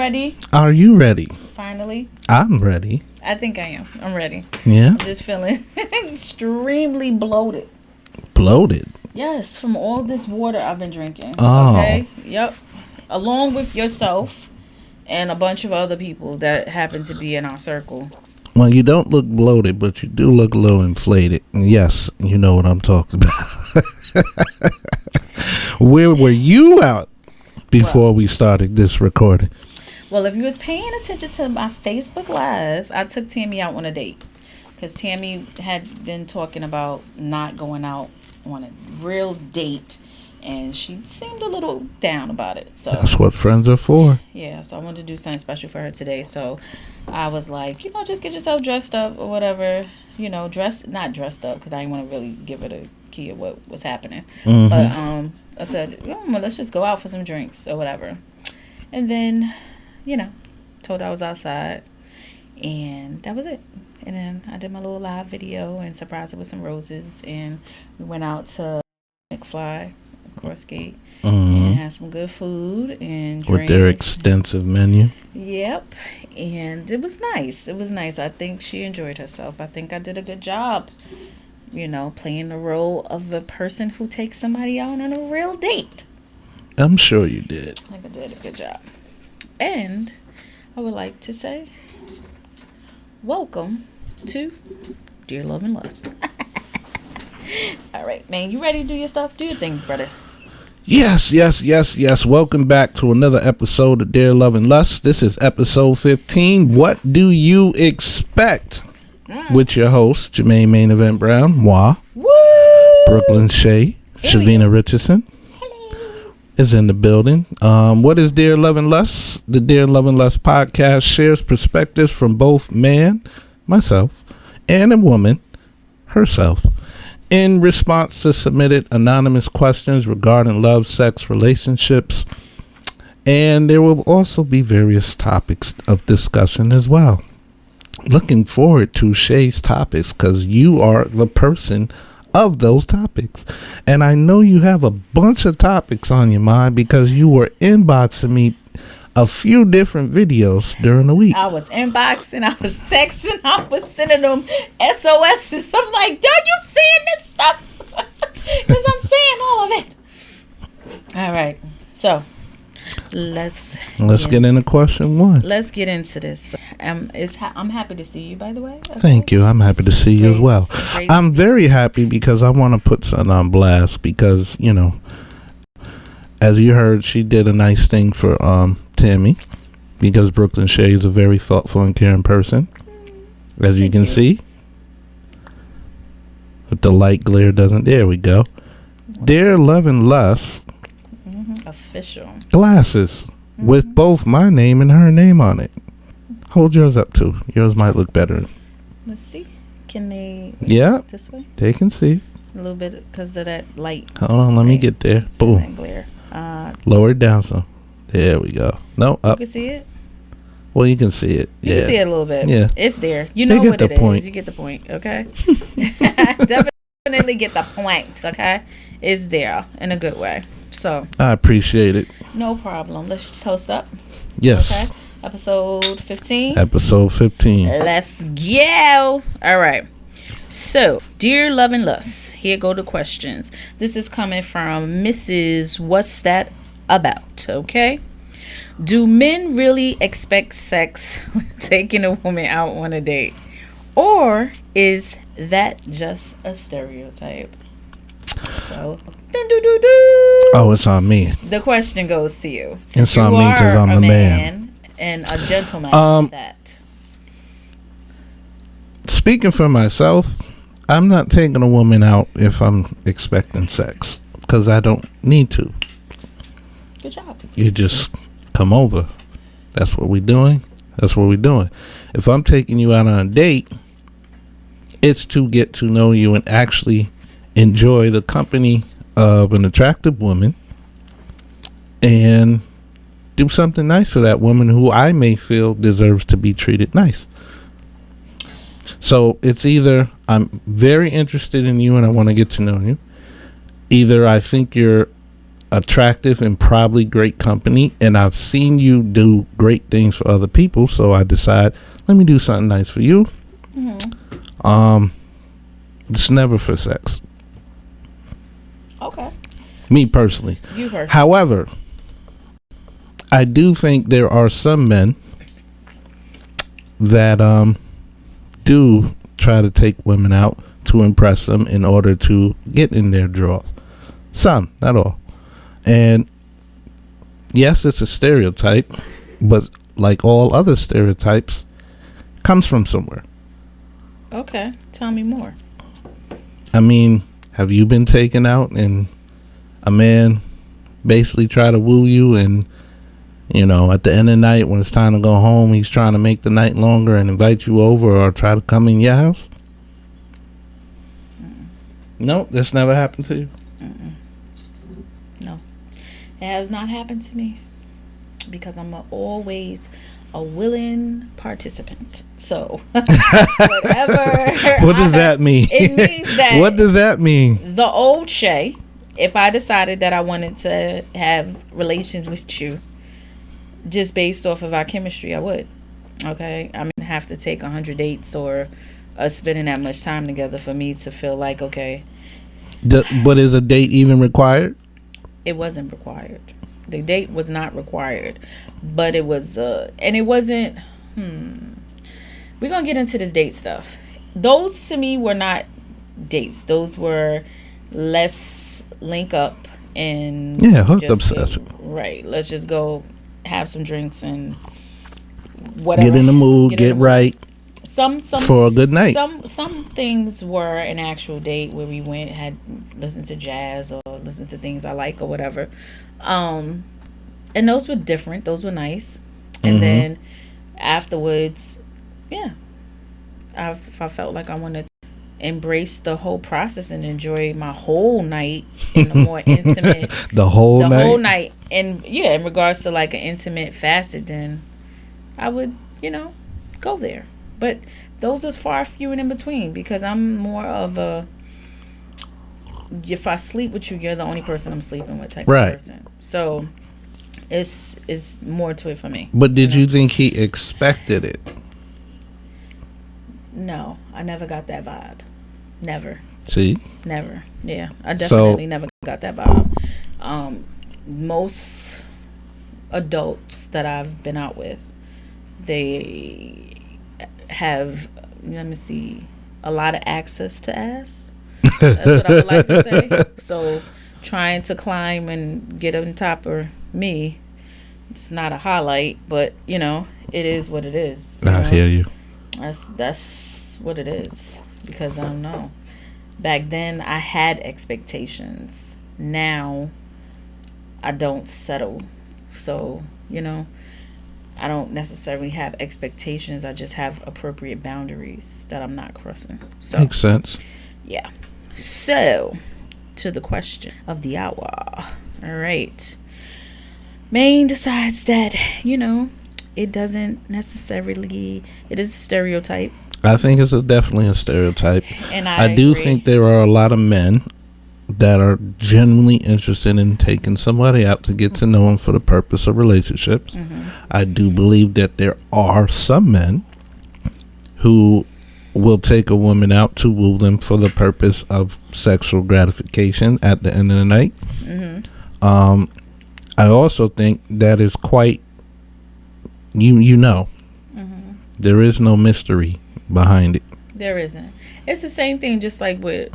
ready? Are you ready? Finally. I'm ready. I think I am. I'm ready. Yeah? I'm just feeling extremely bloated. Bloated? Yes, from all this water I've been drinking. Oh. Okay? Yep. Along with yourself and a bunch of other people that happen to be in our circle. Well, you don't look bloated, but you do look a little inflated. And yes, you know what I'm talking about. Where were you out before we started this recording? Well, if you was paying attention to my Facebook Live, I took Tammy out on a date. Because Tammy had been talking about not going out on a real date. And she seemed a little down about it. So that's what friends are for. Yeah, so I wanted to do something special for her today. So I was like, just get yourself dressed up or whatever. Not dressed up because I didn't want to really give her the key of what was happening. Mm-hmm. But I said, well, let's just go out for some drinks or whatever. And then, told her I was outside. And that was it. And then I did my little live video and surprised her with some roses. And we went out to McFly. Course Gate, and had some good food and drinks. With their extensive menu. Yep, and it was nice. I think she enjoyed herself. I think I did a good job, playing the role of the person who takes somebody out on a real date. I'm sure you did. I think I did a good job. And I would like to say, welcome to Dear Love and Lust. All right, man, you ready to do your stuff? Do your thing, brother. Yes. Welcome back to another episode of Dear Love and Lust. This is episode 15. What do you expect? With your host, Jumaine Maine Event Brown, moi. Woo! Bklyn, Shay, Shavina, Richardson. Hello. Is in the building. What is Dear Love and Lust? The Dear Love and Lust podcast shares perspectives from both man, myself, and a woman, herself, in response to submitted anonymous questions regarding love, sex, relationships, and there will also be various topics of discussion as well. Looking forward to Shay's topics because you are the person of those topics, and I know you have a bunch of topics on your mind because you were inboxing me a few different videos during the week. I was inboxing, I was texting, I was sending them SOSs. I'm like, are you seeing this stuff? Because I'm seeing all of it. All right, so let's get into question one. Let's get into this. I'm happy to see you, by the way. Okay. Thank you. I'm happy to see you as well. I'm very happy because I want to put something on blast because, as you heard, she did a nice thing for Tammy because Bklyn Shay is a very thoughtful and caring person, as you can see. With the light glare doesn't. There we go. Dear Love and Lust. Official. Glasses with both my name and her name on it. Hold yours up too. Yours might look better. Let's see. Can they? Yeah. This way. They can see. A little bit because of that light. Hold on. Let me get there. Boom. Glare. Lower it down some. There we go. No, up. You can see it? Well, you can see it. You can see it a little bit. Yeah. It's there. You know what it is. You get the point, okay? Definitely get the points, okay? It's there in a good way. So I appreciate it. No problem. Let's toast up. Yes. Okay. Episode 15. Episode 15. Let's go. All right. So, Dear Love and Lust, here go the questions. This is coming from Mrs. What's That About? Okay. Do men really expect sex when taking a woman out on a date? Or is that just a stereotype? So, oh, it's on me. The question goes to you. It's on me because I'm the man. And a gentleman at that. Speaking for myself, I'm not taking a woman out if I'm expecting sex because I don't need to. Good job. You just come over. That's what we're doing. If I'm taking you out on a date, it's to get to know you and actually enjoy the company of an attractive woman and do something nice for that woman who I may feel deserves to be treated nice. So it's either I'm very interested in you and I want to get to know you. Either I think you're attractive and probably great company, and I've seen you do great things for other people, so I decide, let me do something nice for you. It's never for sex. Okay. Me personally. You personally. However, I do think there are some men that do try to take women out to impress them in order to get in their drawers. Some, not all. And yes, it's a stereotype, but like all other stereotypes, comes from somewhere. Okay, tell me more. I mean, have you been taken out and a man basically try to woo you, and you know, at the end of the night when it's time to go home, he's trying to make the night longer and invite you over or try to come in your house? No, that's never happened to you? No, it has not happened to me, because I'm always a willing participant. So whatever. What does that mean? It means that what does that mean? The old Shay, if I decided that I wanted to have relations with you just based off of our chemistry, I would. Okay, I mean, have to take 100 dates or us spending that much time together for me to feel like, okay. But is a date even required? It wasn't required. The date was not required, but it was, and it wasn't. We're gonna get into this date stuff. Those to me were not dates. Those were let's link up and hooked up session. Right. Let's just go have some drinks and whatever. Get in the mood. Get right. Some for a good night. Some things were an actual date where we went, had listened to jazz or listened to things I like or whatever. And those were different. Those were nice. And then afterwards, yeah, I felt like I wanted to embrace the whole process and enjoy my whole night in a more intimate the whole night. And yeah, in regards to like an intimate facet, then I would, go there. But those was far few and in between, because I'm more of a, if I sleep with you, you're the only person I'm sleeping with type of person. So it's more to it for me. But did you think he expected it? No, I never got that vibe. Never. See? Never. Yeah, I definitely never got that vibe. Most adults that I've been out with, they have, a lot of access to ass. That's what I would like to say. So trying to climb and get on top of me, it's not a highlight, but it is what it is. I hear you. That's what it is, because I don't know. Back then I had expectations. Now I don't settle. So, I don't necessarily have expectations. I just have appropriate boundaries that I'm not crossing. So makes sense. Yeah. So, to the question of the hour. All right. Maine decides that, it doesn't necessarily, it is a stereotype. I think it's definitely a stereotype. And I do think there are a lot of men that are genuinely interested in taking somebody out to get to know them for the purpose of relationships. I do believe that there are some men who will take a woman out to woo them for the purpose of sexual gratification at the end of the night. I also think that is quite, there is no mystery behind it. There isn't. It's the same thing, just like with,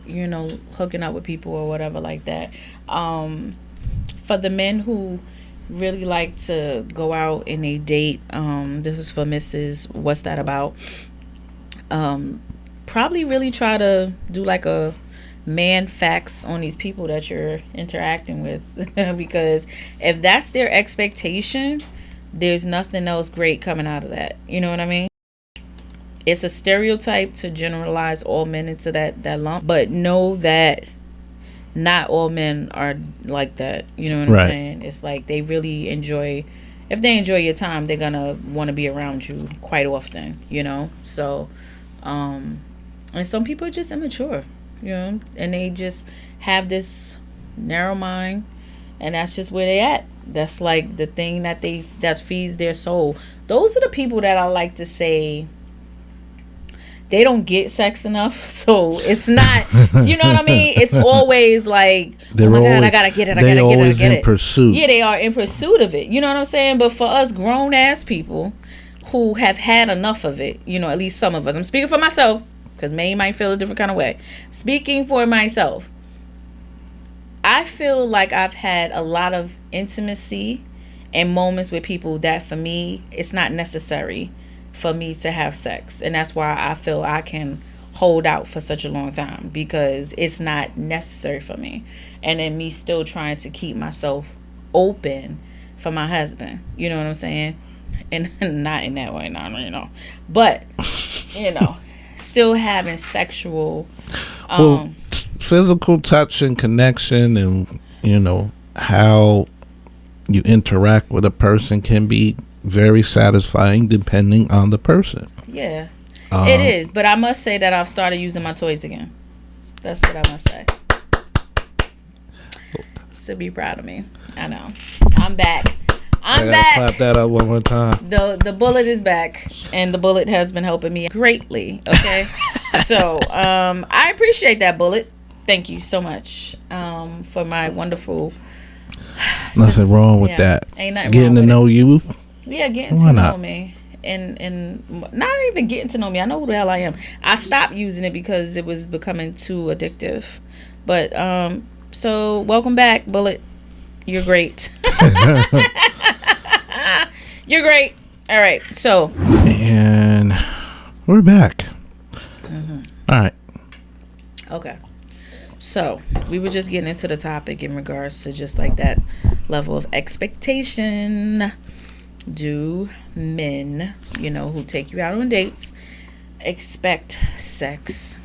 hooking up with people or whatever like that. For the men who really like to go out and they date, this is for Mrs. What's That About? Probably really try to do like a man facts on these people that you're interacting with. Because if that's their expectation, there's nothing else great coming out of that. You know what I mean? It's a stereotype to generalize all men into that lump, but know that not all men are like that. You know what I'm saying? It's like they really enjoy, if they enjoy your time, they're gonna want to be around you quite often, So, and some people are just immature, and they just have this narrow mind, and that's just where they at. That's like the thing that feeds their soul. Those are the people that I like to say they don't get sex enough, so it's not, you know what I mean? It's always like, oh my God, I gotta get it, I gotta get it, I get it. Pursuit. Yeah, they are in pursuit of it. You know what I'm saying? But for us grown ass people who have had enough of it, you know, at least some of us. I'm speaking for myself, because Maine might feel a different kind of way. Speaking for myself, I feel like I've had a lot of intimacy and moments with people that for me, it's not necessary for me to have sex. And that's why I feel I can hold out for such a long time, because it's not necessary for me. And then me still trying to keep myself open for my husband. You know what I'm saying? And not in that way, no, you know. But, you know, still having sexual physical touch and connection, and you know how you interact with a person can be very satisfying depending on the person. Yeah, it is. But I must say that I've started using my toys again. That's what I must say. So be proud of me. I know. I'm back. I'm back. Clap that up one more time. The bullet is back, and the bullet has been helping me greatly. Okay, so I appreciate that, bullet. Thank you so much for my wonderful. Nothing wrong with that. Ain't nothing getting wrong to with know it. you. Yeah, getting to know me, and not even getting to know me. I know who the hell I am. I stopped using it because it was becoming too addictive. But so welcome back, bullet. You're great. You're great. All right, so. And we're back. Mm-hmm. All right. Okay. So we were just getting into the topic in regards to just like that level of expectation. Do men, you know, who take you out on dates expect sex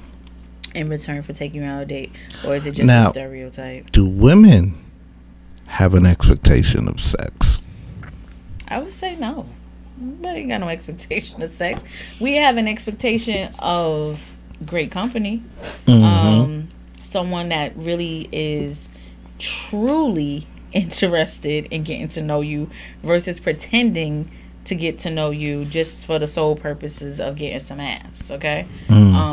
in return for taking you out on a date? Or is it just a stereotype? Do women have an expectation of sex? I would say no. Nobody ain't got no expectation of sex. We have an expectation of great company. Mm-hmm. Someone that really is truly interested in getting to know you versus pretending to get to know you just for the sole purposes of getting some ass. Okay.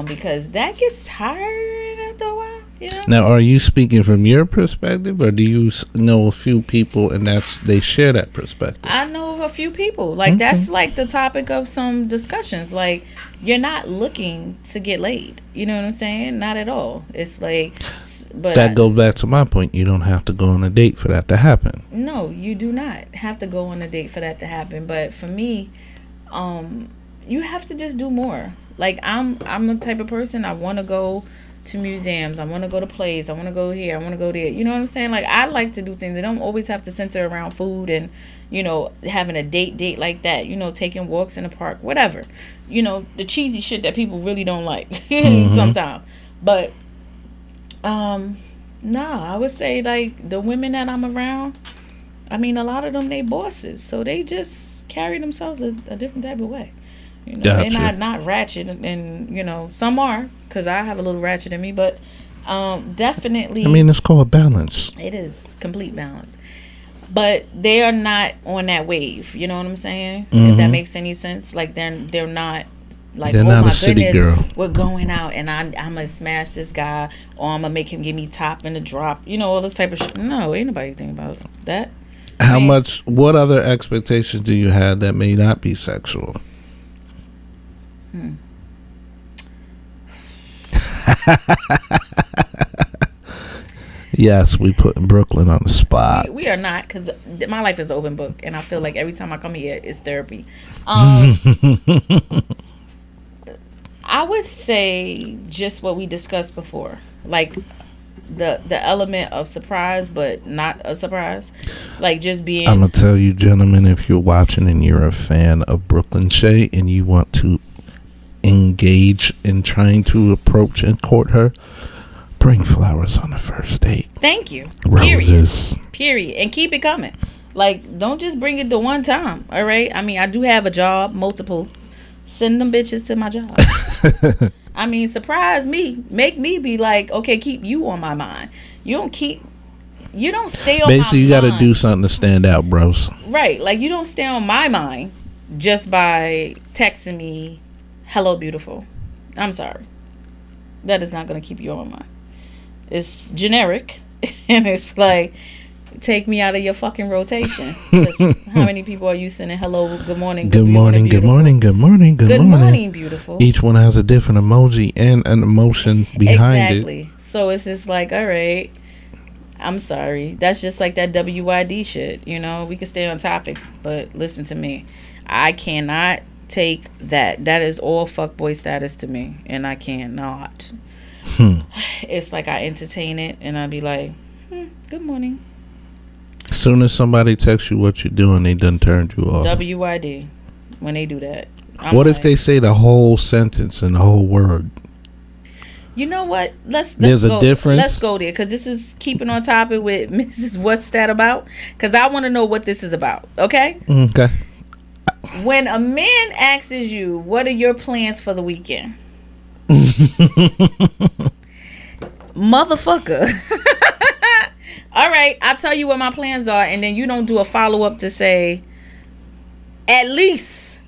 Because that gets tired after a while, you know. Now, are you speaking from your perspective, or do you know a few people and they share that perspective? I know of a few people. Like, that's like the topic of some discussions. Like, you're not looking to get laid. You know what I'm saying? Not at all. It's like, but that goes back to my point. You don't have to go on a date for that to happen. No, you do not have to go on a date for that to happen. But for me, you have to just do more. Like, I'm the type of person, I want to go to museums, I want to go to plays, I want to go here, I want to go there. You know what I'm saying? Like, I like to do things that don't always have to center around food and, you know, having a date like that, you know, taking walks in the park, whatever. You know, the cheesy shit that people really don't like sometimes. But, I would say, like, the women that I'm around, I mean, a lot of them, they bosses. So they just carry themselves a different type of way. You know, gotcha. They're not ratchet, and you know, some are, because I have a little ratchet in me, but definitely. I mean, it's called balance. It is complete balance, but they are not on that wave. You know what I'm saying? If that makes any sense. Like they're not like, they're oh not my a city goodness, girl. We're going out and I'm gonna smash this guy, or I'm gonna make him give me top and a drop. You know, all this type of shit. No, ain't nobody think about that. What other expectations do you have that may not be sexual? Yes, we put Bklyn on the spot. We are not, because my life is an open book, and I feel like every time I come here, it's therapy. I would say just what we discussed before, like the element of surprise, but not a surprise, like just being. I'm gonna tell you, gentlemen, if you're watching and you're a fan of Bklyn Shay and you want to engage in trying to approach and court her, bring flowers on the first date. Thank you. Roses. Period. And keep it coming. Like, don't just bring it the one time. All right. I mean, I do have a job, multiple. Send them bitches to my job. I mean, surprise me. Make me be like, okay, keep you on my mind. You don't keep you don't stay on basically, my you got to mind. do something to stand out, bros. Right. Like, you don't stay on my mind just by texting me, hello, beautiful. I'm sorry. That is not going to keep you on my mind. It's generic. And it's like, take me out of your fucking rotation. How many people are you sending hello, good morning, good morning, good morning, good morning, good morning. Good morning, beautiful. Each one has a different emoji and an emotion behind it. Exactly. So it's just like, all right, I'm sorry. That's just like that WYD shit. You know, we can stay on topic, but listen to me. I cannot take that. That is all fuckboy status to me, and I cannot. It's like I entertain it, and I be like, good morning. As soon as somebody texts you what you're doing, they done turned you off. WYD. When they do that. What if they say the whole sentence and the whole word? You know what? Let's There's go. A difference. Let's go there, because this is keeping on topic with Mrs. What's That About? Because I want to know what this is about. Okay. Okay. When a man asks you, "What are your plans for the weekend?" Motherfucker. All right, I'll tell you what my plans are, and then you don't do a follow-up to say, at least.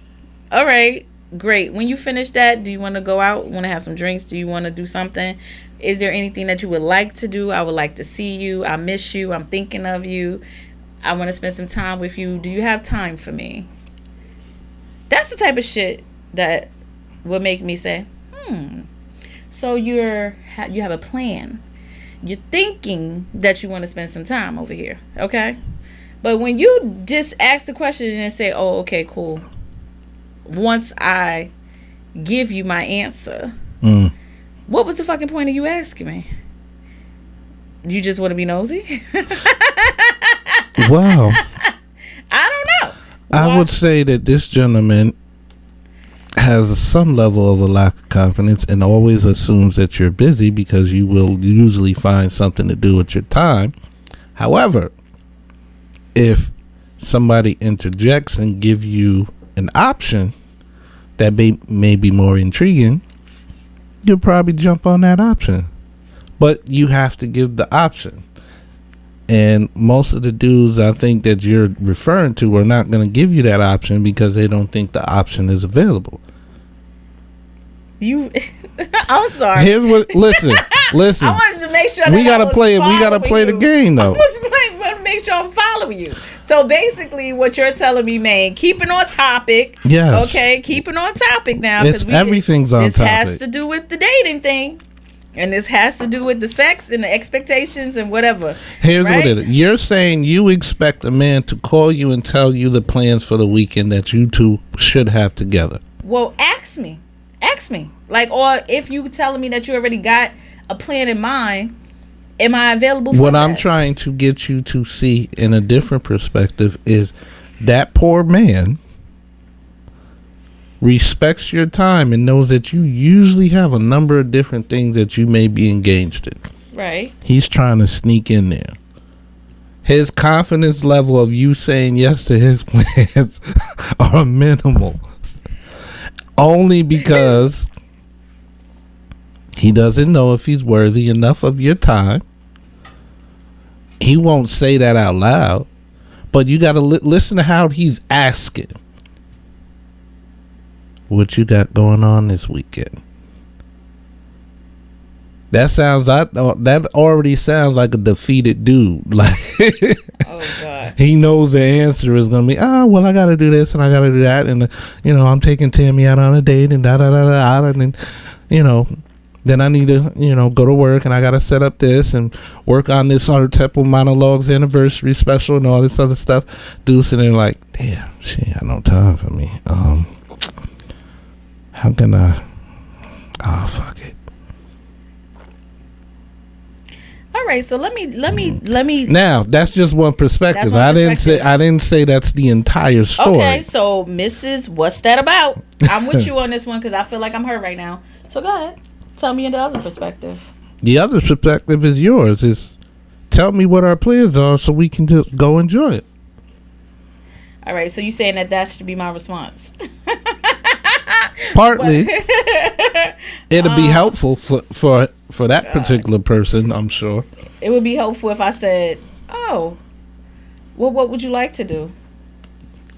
All right, great. When you finish that, do you want to go out? Want to have some drinks? Do you want to do something? Is there anything that you would like to do? I would like to see you. I miss you. I'm thinking of you. I want to spend some time with you. Do you have time for me? That's the type of shit that would make me say, so you have a plan. You're thinking that you want to spend some time over here, okay? But when you just ask the question and say, oh, okay, cool. Once I give you my answer, what was the fucking point of you asking me? You just want to be nosy? Wow. I don't know. I would say that this gentleman has some level of a lack of confidence and always assumes that you're busy because you will usually find something to do with your time. However, if somebody interjects and give you an option that may be more intriguing, you'll probably jump on that option. But you have to give the option. And most of the dudes I think that you're referring to are not going to give you that option because they don't think the option is available. I'm sorry. Here's what. Listen. I wanted to make sure that we gotta play it. We gotta play the game though. I want to make sure I'm following you. So basically, what you're telling me, man, keeping on topic. Yes. Okay, keeping on topic now. Everything's on topic. This has to do with the dating thing. And this has to do with the sex and the expectations and whatever. Here's what it is. You're saying you expect a man to call you and tell you the plans for the weekend that you two should have together. Well, ask me. Like, or if you telling me that you already got a plan in mind, am I available for what that? I'm trying to get you to see in a different perspective is that poor man respects your time and knows that you usually have a number of different things that you may be engaged in. Right. He's trying to sneak in there. His confidence level of you saying yes to his plans are minimal. Only because he doesn't know if he's worthy enough of your time. He won't say that out loud, but you got to listen to how he's asking. What you got going on this weekend? That already sounds like a defeated dude. Like, oh God, he knows the answer is gonna be, well, I gotta do this and I gotta do that, and I'm taking Tammy out on a date and da da da da, and then then I need to go to work and I gotta set up this and work on this Temple Monologues anniversary special and all this other stuff. Dude sitting there like, damn, she ain't got no time for me. How can I? Oh, fuck it. All right, so let me. Now that's just one perspective. I didn't say that's the entire story. Okay, so Mrs. What's That About? I'm with you on this one because I feel like I'm hurt right now. So go ahead, tell me the other perspective. The other perspective is yours. Is tell me what our plans are so we can just go enjoy it. All right, so you saying that should be my response? Partly, it'll be helpful for that particular person. I'm sure it would be helpful if I said, Oh. Well, what would you like to do?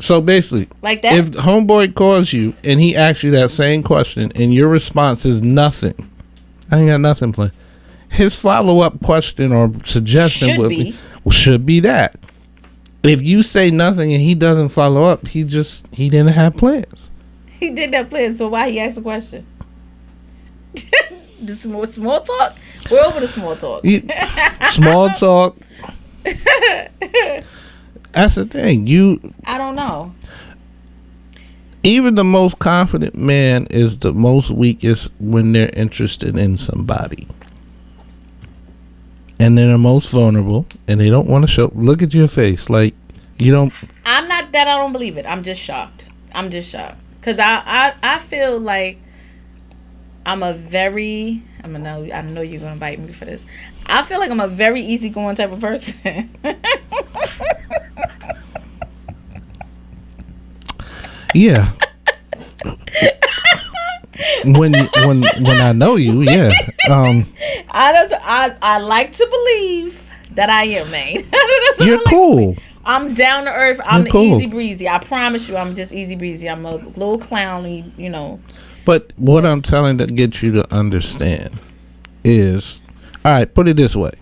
So basically, Like that? if homeboy calls you and he asks you that same question and your response is nothing, I ain't got nothing planned. His follow-up question or suggestion should be that. If you say nothing and he doesn't follow up, he didn't have plans. He did that plan, so why he asked the question? The small talk? We're over the small talk. Small talk. That's the thing. I don't know. Even the most confident man is the most weakest when they're interested in somebody. And they're the most vulnerable, and they don't want to show. Look at your face, like you don't. I'm not that. I don't believe it. I'm just shocked. Because I feel like I know you're gonna bite me for this. I feel like I'm a very easygoing type of person. Yeah. when I know you, yeah. I like to believe that I am, man. You're cool. I'm down to earth. I'm easy breezy. I promise you, I'm just easy breezy. I'm a little clowny, you know. But what I'm telling to get you to understand is, all right, put it this way.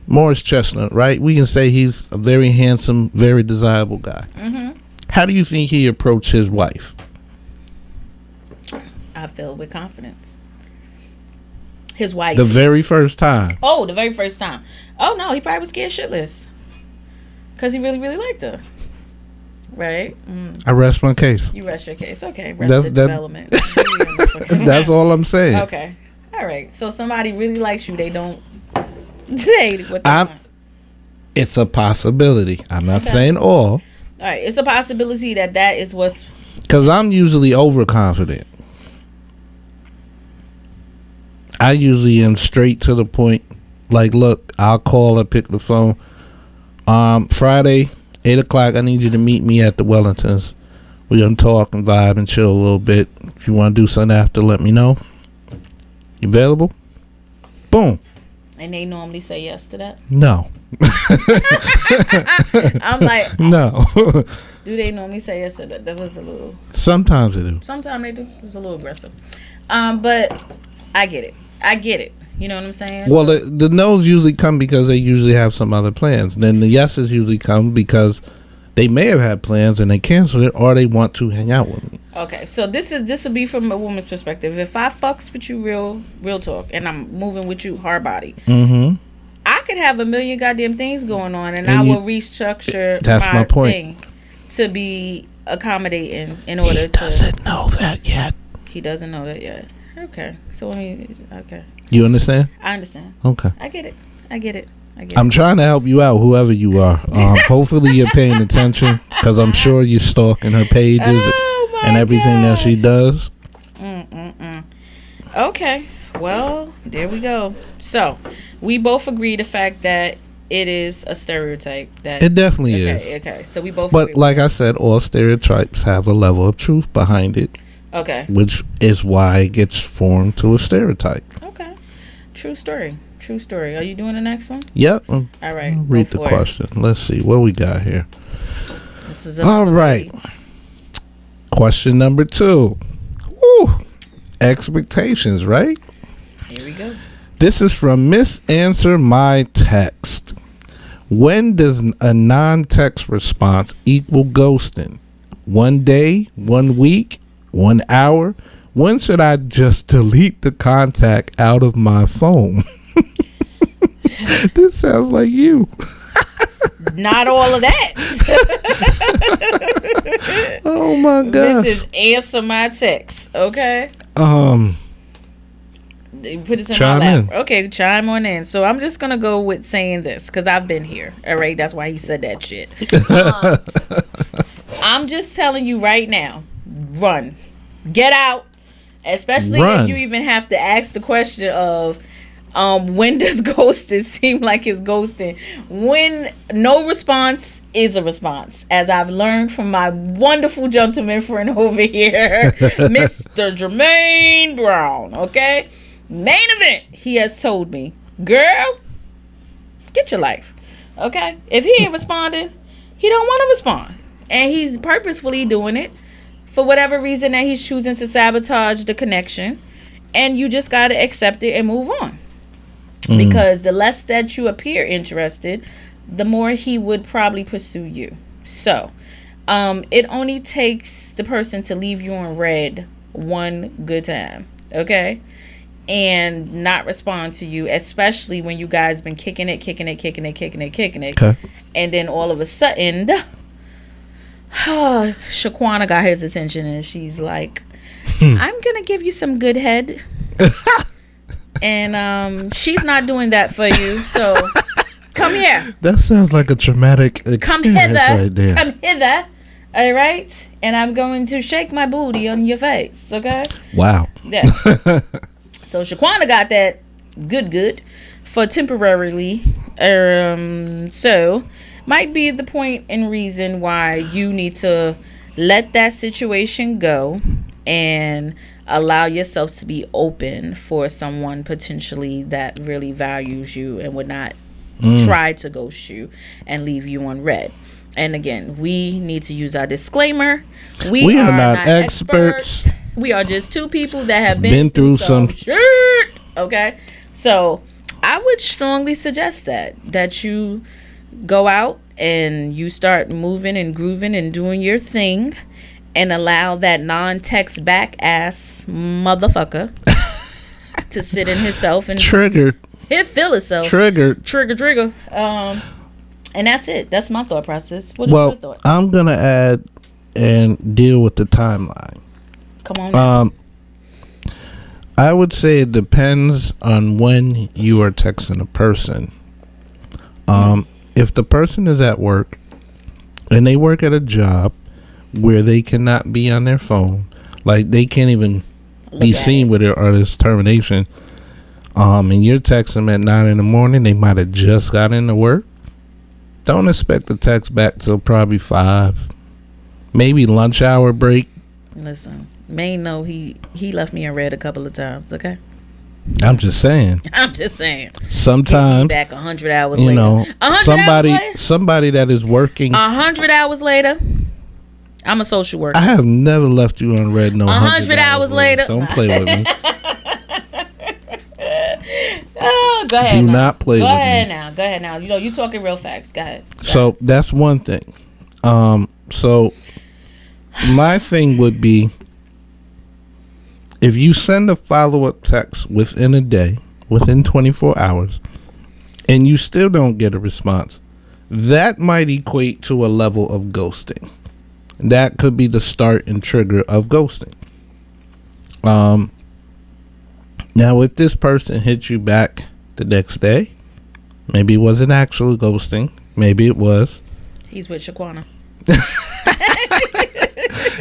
Morris Chestnut, right? We can say he's a very handsome, very desirable guy. Mm-hmm. How do you think he approached his wife? I feel with confidence. His wife. The very first time. Oh, the very first time. Oh, no, he probably was scared shitless. Because he really, really liked her. Right? Mm. I rest my case. You rest your case. Okay. Arrested development. That's all I'm saying. Okay. All right. So somebody really likes you. They don't say what they want. It's a possibility. I'm not saying all. All right. It's a possibility that is what's... Because I'm usually overconfident. I usually am straight to the point. Like, look, I'll call or pick the phone. Friday, 8 o'clock, I need you to meet me at the Wellingtons. We're going to talk and vibe and chill a little bit. If you want to do something after, let me know. You available? Boom. And they normally say yes to that? No. I'm like... No. Do they normally say yes to that? That was a little... Sometimes they do. Sometimes they do. It's a little aggressive. But I get it. You know what I'm saying? Well, the no's usually come because they usually have some other plans. Then the yeses usually come because they may have had plans and they canceled it, or they want to hang out with me. Okay, so this will be from a woman's perspective. If I fucks with you real talk, and I'm moving with you hard body, mm-hmm. I could have a million goddamn things going on, and I will restructure my point. Thing to be accommodating in order to. He doesn't know that yet. He doesn't know that yet. Okay, so okay. You understand? I understand. Okay. I get it. I'm trying to help you out, whoever you are. Hopefully you're paying attention, because I'm sure you're stalking her pages and everything that she does. Okay. Well, there we go. So, we both agree the fact that it is a stereotype. That it definitely is. Okay. So we both. But like I said, all stereotypes have a level of truth behind it. Okay. Which is why it gets formed to a stereotype. Okay. True story. Are you doing the next one? Yep. All right. Read the question. Let's see what we got here. This is all right. Question number 2. Woo. Expectations, right? Here we go. This is from Miss Answer My Text. When does a non-text response equal ghosting? 1 day, 1 week, 1 hour? When should I just delete the contact out of my phone? This sounds like you. Not all of that. Oh my God. This is Answer My Text, okay? Put it in my lap. Okay, chime on in. So I'm just gonna go with saying this because I've been here. All right, that's why he said that shit. I'm just telling you right now, run, get out. Especially if you even have to ask the question of, when does ghosting seem like it's ghosting? When no response is a response, as I've learned from my wonderful gentleman friend over here, Mr. Jumaine Brown. Okay. Maine Event, he has told me, girl, get your life. Okay? If he ain't responding, he don't want to respond. And he's purposefully doing it for whatever reason that he's choosing to sabotage the connection. And you just got to accept it and move on. Because the less that you appear interested, the more he would probably pursue you. So, it only takes the person to leave you on red one good time, okay? And not respond to you, especially when you guys been kicking it. Okay. And then all of a sudden, Shaquana got his attention and she's like, I'm going to give you some good head. And she's not doing that for you, so come here. That sounds like a traumatic experience. Come hither. Right there. Come hither. All right? And I'm going to shake my booty on your face, okay? Wow. Yeah. So Shaquana got that good for temporarily. So might be the point and reason why you need to let that situation go and allow yourself to be open for someone potentially that really values you and would not try to ghost you and leave you on red. And again, we need to use our disclaimer. We are not experts. We are just two people that have been through some shit. Okay? So I would strongly suggest that you go out and you start moving and grooving and doing your thing. And allow that non-text back ass motherfucker to sit in himself and triggered. He'll feel itself. Trigger. And that's it. That's my thought process. What is your thought? I'm gonna add and deal with the timeline. Come on. Now. I would say it depends on when you are texting a person. If the person is at work and they work at a job where they cannot be on their phone, like they can't even be seen with their artist termination, and you're texting them at 9 a.m, they might have just got into work. Don't expect the text back till probably 5, maybe lunch hour break. Listen, Maine know he left me in red a couple of times. Okay, I'm just saying. Sometimes back 100 hours you later. know, somebody that is working 100 hours later. I'm a social worker. I have never left you on red. 100 hours later. Don't play with me. Oh, go ahead. Do not play with me. Go ahead now. You know, you talking real facts. Go ahead. So that's one thing. So my thing would be, if you send a follow-up text within a day, within 24 hours, and you still don't get a response, that might equate to a level of ghosting. That could be the start and trigger of ghosting. Now, if this person hits you back the next day, maybe it wasn't actual ghosting. Maybe it was. He's with Shaquana.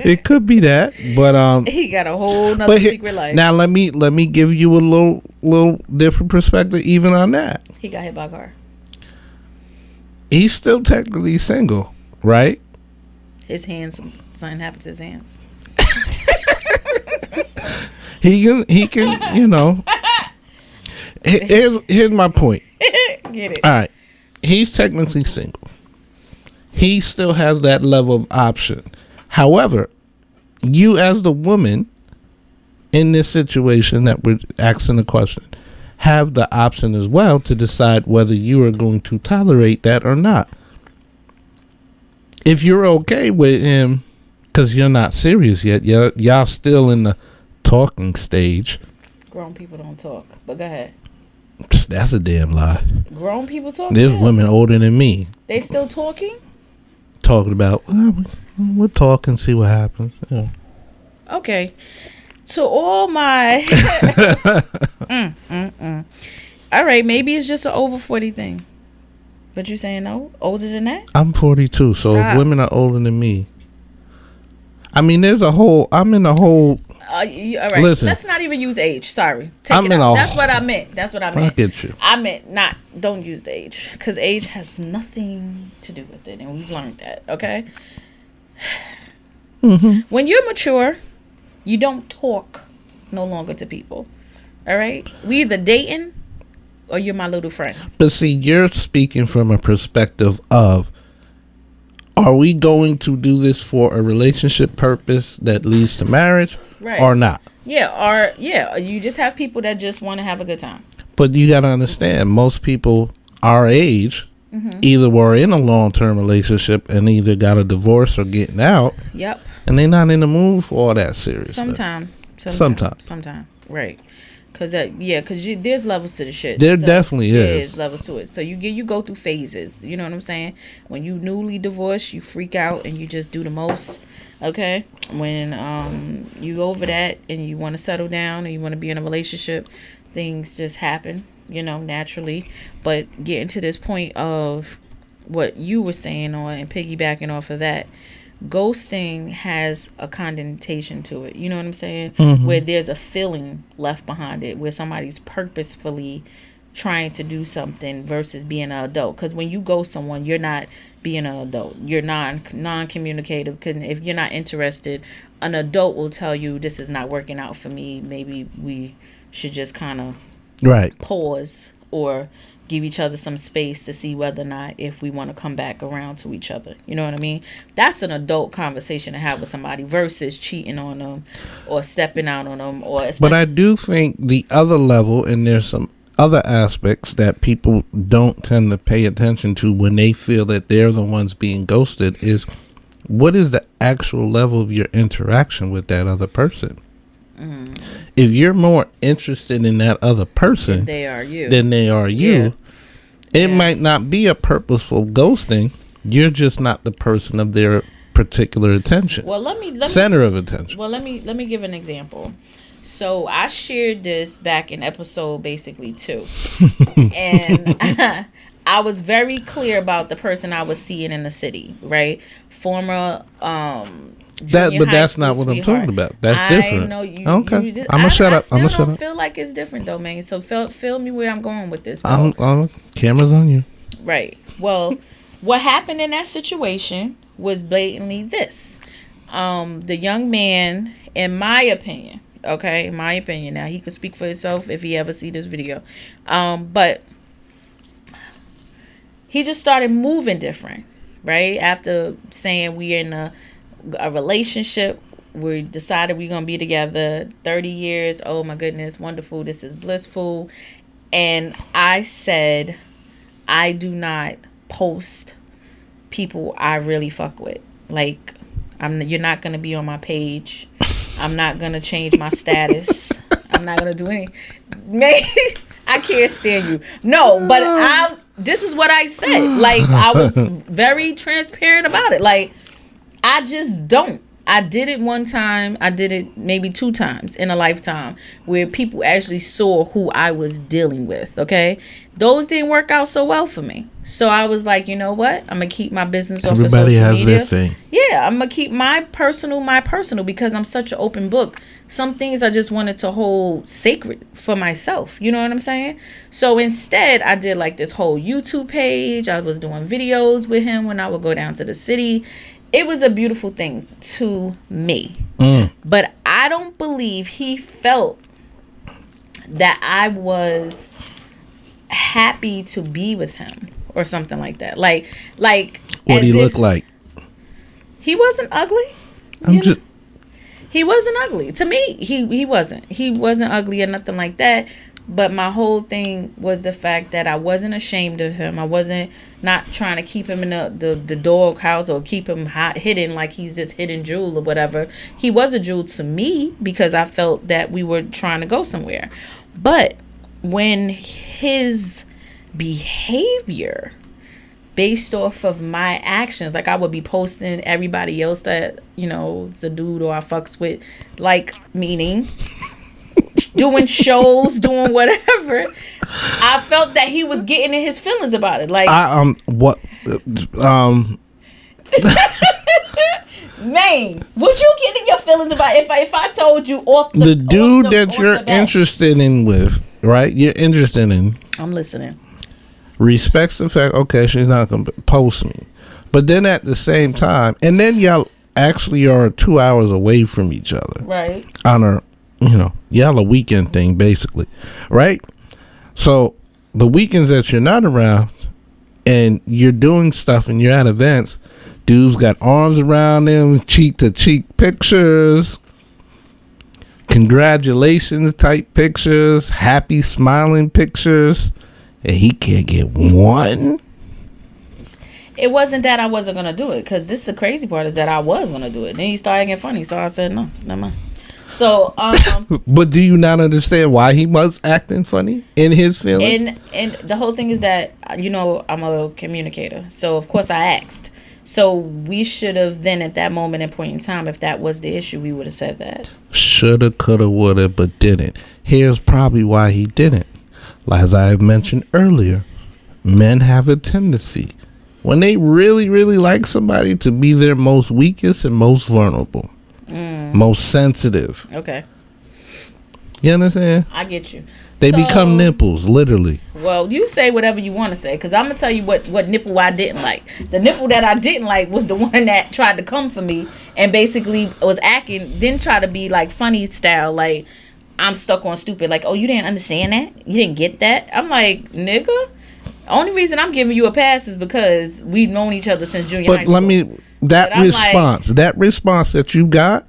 It could be that, but he got a whole nother secret life. Now let me give you a little different perspective even on that. He got hit by a car. He's still technically single, right? His hands, something happened to his hands. He can, you know. Here's my point. Get it. All right. He's technically single. He still has that level of option. However, you as the woman in this situation that we're asking the question have the option as well to decide whether you are going to tolerate that or not. If you're okay with him, because you're not serious yet, y'all still in the talking stage. Grown people don't talk, but go ahead. That's a damn lie. Grown people talk. There's still. Women older than me. They still talking? Talking about, we'll talk and see what happens. Yeah. Okay. To all my... All right, maybe it's just an over 40 thing. But you saying no? Older than that? I'm 42, so Stop. Women are older than me. I'm in a whole... all right. Listen, let's not even use age. Sorry. Take it out. That's what I meant. I get you. I meant don't use the age. Because age has nothing to do with it. And we've learned that. Okay? Mm-hmm. When you're mature, you don't talk no longer to people. All right? We either dating or you're my little friend. But see, you're speaking from a perspective of, are we going to do this for a relationship purpose that leads to marriage, Right. or not? Yeah, you just have people that just want to have a good time. But you got to understand, most people our age either were in a long-term relationship and either got a divorce or getting out. Yep. And they're not in the mood for all that serious Sometimes. Right. Because there's levels to the shit. There definitely is. There's levels to it. So you go through phases. You know what I'm saying? When you newly divorced, you freak out and you just do the most. Okay? When you over that and you want to settle down and you want to be in a relationship, things just happen, naturally. But getting to this point of what you were saying and piggybacking off of that, ghosting has a connotation to it. You know what I'm saying? Where there's a feeling left behind it, where somebody's purposefully trying to do something versus being an adult. Because when you ghost someone, you're not being an adult. You're non-communicative. Because if you're not interested, an adult will tell you, this is not working out for me. Maybe we should just kind of pause or give each other some space to see whether or not if we want to come back around to each other. You know what I mean? That's an adult conversation to have with somebody versus cheating on them or stepping out on them. But I do think the other level, and there's some other aspects that people don't tend to pay attention to when they feel that they're the ones being ghosted, is what is the actual level of your interaction with that other person? If you're more interested in that other person than they are you, it might not be a purposeful ghosting. You're just not the person of their particular attention. Well, let me center of attention. Well, let me give an example. So I shared this back in episode basically 2, and I was very clear about the person I was seeing in the city, right? Former that's not what I'm talking about. That's different. I know you. Okay. I'm gonna shut up. I'm gonna shut up. I feel like it's different though, man. So feel me where I'm going with this. Camera's on you. Right. Well, what happened in that situation was blatantly this. The young man, in my opinion, now he could speak for himself if he ever see this video. But he just started moving different, right? After saying we're in a relationship, we decided we're gonna be together 30 years. Oh my goodness, wonderful, this is blissful. And I said, I do not post people I really fuck with. Like, you're not gonna be on my page. I'm not gonna change my status. I'm not gonna do anything. I can't stand you. No, but this is what I said. Like, I was very transparent about it. Like, I just don't. I did it one time. I did it maybe 2 times in a lifetime where people actually saw who I was dealing with, okay? Those didn't work out so well for me. So I was like, you know what? I'm going to keep my business off of social media. Everybody has their thing. Yeah, I'm going to keep my personal because I'm such an open book. Some things I just wanted to hold sacred for myself. You know what I'm saying? So instead, I did like this whole YouTube page. I was doing videos with him when I would go down to the city. It was a beautiful thing to me. But I don't believe he felt that I was happy to be with him or something like that. Like what do he look like? He wasn't ugly. He wasn't ugly. To me, he wasn't. He wasn't ugly or nothing like that. But my whole thing was the fact that I wasn't ashamed of him. I wasn't not trying to keep him in the dog house or keep him hidden like he's this hidden jewel or whatever. He was a jewel to me because I felt that we were trying to go somewhere. But when his behavior based off of my actions, like I would be posting everybody else that, is a dude or I fucks with, like, meaning doing shows, doing whatever, I felt that he was getting in his feelings about it. Like, Maine, was you getting your feelings about it? If I told you off the dude that you're interested in with, right? You're interested in. I'm listening. Respects the fact, okay, she's not gonna post me, but then at the same time, and then y'all actually are 2 hours away from each other, right? On a y'all a weekend thing basically, right? So the weekends that you're not around and you're doing stuff and you're at events, dudes got arms around them, cheek to cheek pictures, congratulations type pictures, happy smiling pictures, and he can't get one. It wasn't that I wasn't gonna do it, because this is the crazy part, is that I was gonna do it. Then he started getting funny, so I said no, never mind. So, but do you not understand why he was acting funny in his feelings? And the whole thing is that, you know, I'm a communicator, so of course I asked. So we should have then, at that moment and point in time, if that was the issue, we would have said that. Shoulda, coulda, woulda, but didn't. Here's probably why he didn't. As I have mentioned earlier, men have a tendency, when they really, really like somebody, to be their most weakest and most vulnerable. Most sensitive. Okay. You understand? I get you. They become nipples, literally. Well, you say whatever you want to say, because I'm going to tell you what nipple I didn't like. The nipple that I didn't like was the one that tried to come for me and basically was acting, then try to be like funny style, like I'm stuck on stupid, like, oh, you didn't understand that? You didn't get that? I'm like, nigga, only reason I'm giving you a pass is because we've known each other since junior high school. That response that you got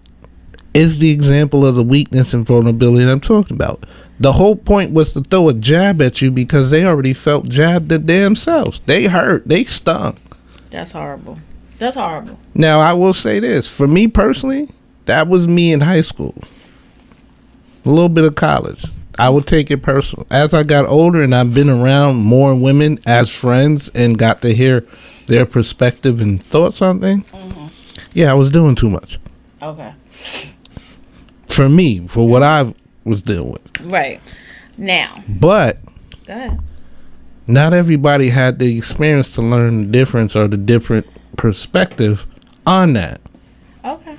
is the example of the weakness and vulnerability that I'm talking about. The whole point was to throw a jab at you because they already felt jabbed at themselves. They hurt. They stung. That's horrible. That's horrible. Now, I will say this. For me personally, that was me in high school. A little bit of college. I would take it personal. As I got older and I've been around more women as friends and got to hear their perspective and thoughts on things, yeah, I was doing too much. Okay. For me, for what I was dealing with. Right. Now. But go ahead. Not everybody had the experience to learn the difference or the different perspective on that. Okay.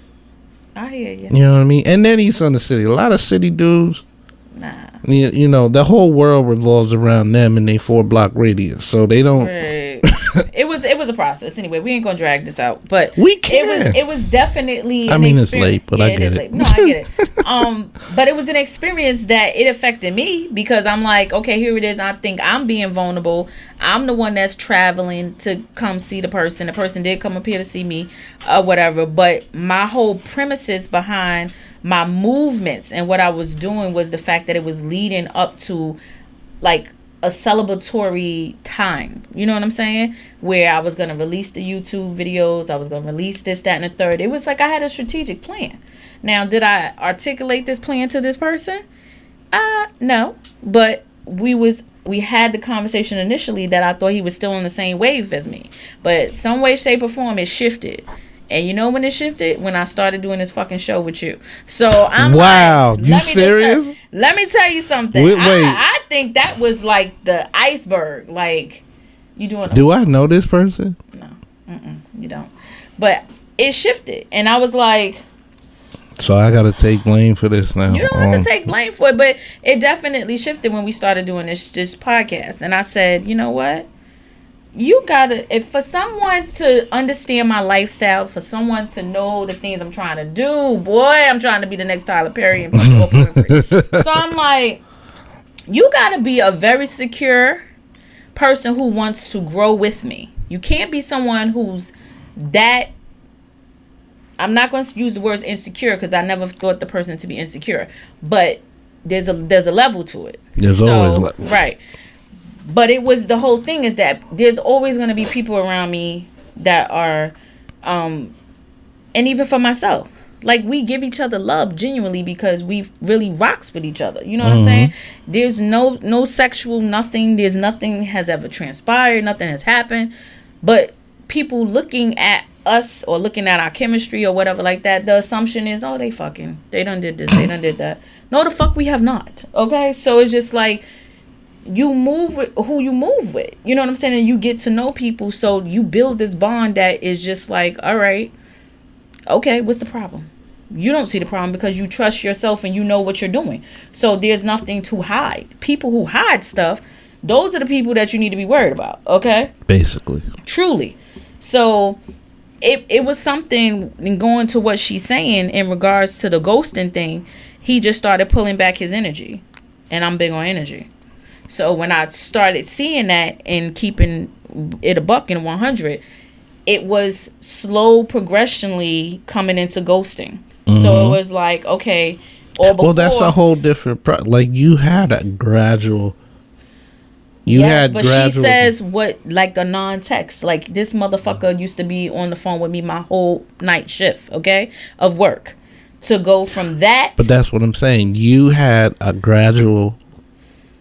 I hear you. You know what I mean? And then he's on the city. A lot of city dudes. Nah. You know, the whole world revolves around them and they 4-block radius. So they don't. Right. it was a process. Anyway, we ain't gonna drag this out, but we can. It was definitely. It's late, but I get it. No, I get it. But it was an experience that it affected me because I'm like, okay, here it is. I think I'm being vulnerable. I'm the one that's traveling to come see the person. The person did come up here to see me, whatever. But my whole premises behind my movements and what I was doing was the fact that it was leading up to like a celebratory time. You know what I'm saying? Where I was going to release the YouTube videos. I was going to release this, that, and the third. It was like I had a strategic plan. Now, did I articulate this plan to this person? No. But we had the conversation initially that I thought he was still on the same wave as me. But some way, shape, or form, it shifted. And you know when it shifted? When I started doing this fucking show with you. So I'm wow, like, you serious? Let me tell you something. Wait. I think that was like the iceberg. Like, you doing? Do I know this person? No, you don't. But it shifted, and I was like, so I got to take blame for this now. You don't have to take blame for it, but it definitely shifted when we started doing this podcast. And I said, you know what? You gotta, if for someone to understand my lifestyle, for someone to know the things I'm trying to do, boy, I'm trying to be the next Tyler Perry and fucking Oprah. So I'm like, you gotta be a very secure person who wants to grow with me. You can't be someone who's that. I'm not going to use the words insecure because I never thought the person to be insecure, but there's a level to it. There's always levels. Right. But it was the whole thing is that there's always going to be people around me that are, and even for myself, like we give each other love genuinely because we really rocks with each other. You know what I'm saying? There's no sexual nothing. There's nothing has ever transpired. Nothing has happened. But people looking at us or looking at our chemistry or whatever like that, the assumption is, oh, they done did this, they done did that. No, the fuck we have not. Okay? So it's just like, you move with who you move with. You know what I'm saying? And you get to know people. So you build this bond that is just like, all right, okay, what's the problem? You don't see the problem because you trust yourself and you know what you're doing. So there's nothing to hide. People who hide stuff, those are the people that you need to be worried about. Okay? Basically. Truly. So it was something in going to what she's saying in regards to the ghosting thing. He just started pulling back his energy. And I'm big on energy. So when I started seeing that and keeping it a buck and 100, it was slow progressionally coming into ghosting. So it was like, okay, or before. Well, that's a whole different like you had a gradual. She says what, like a non-text. Like, this motherfucker used to be on the phone with me my whole night shift, okay, of work. To go from that. But that's what I'm saying. You had a gradual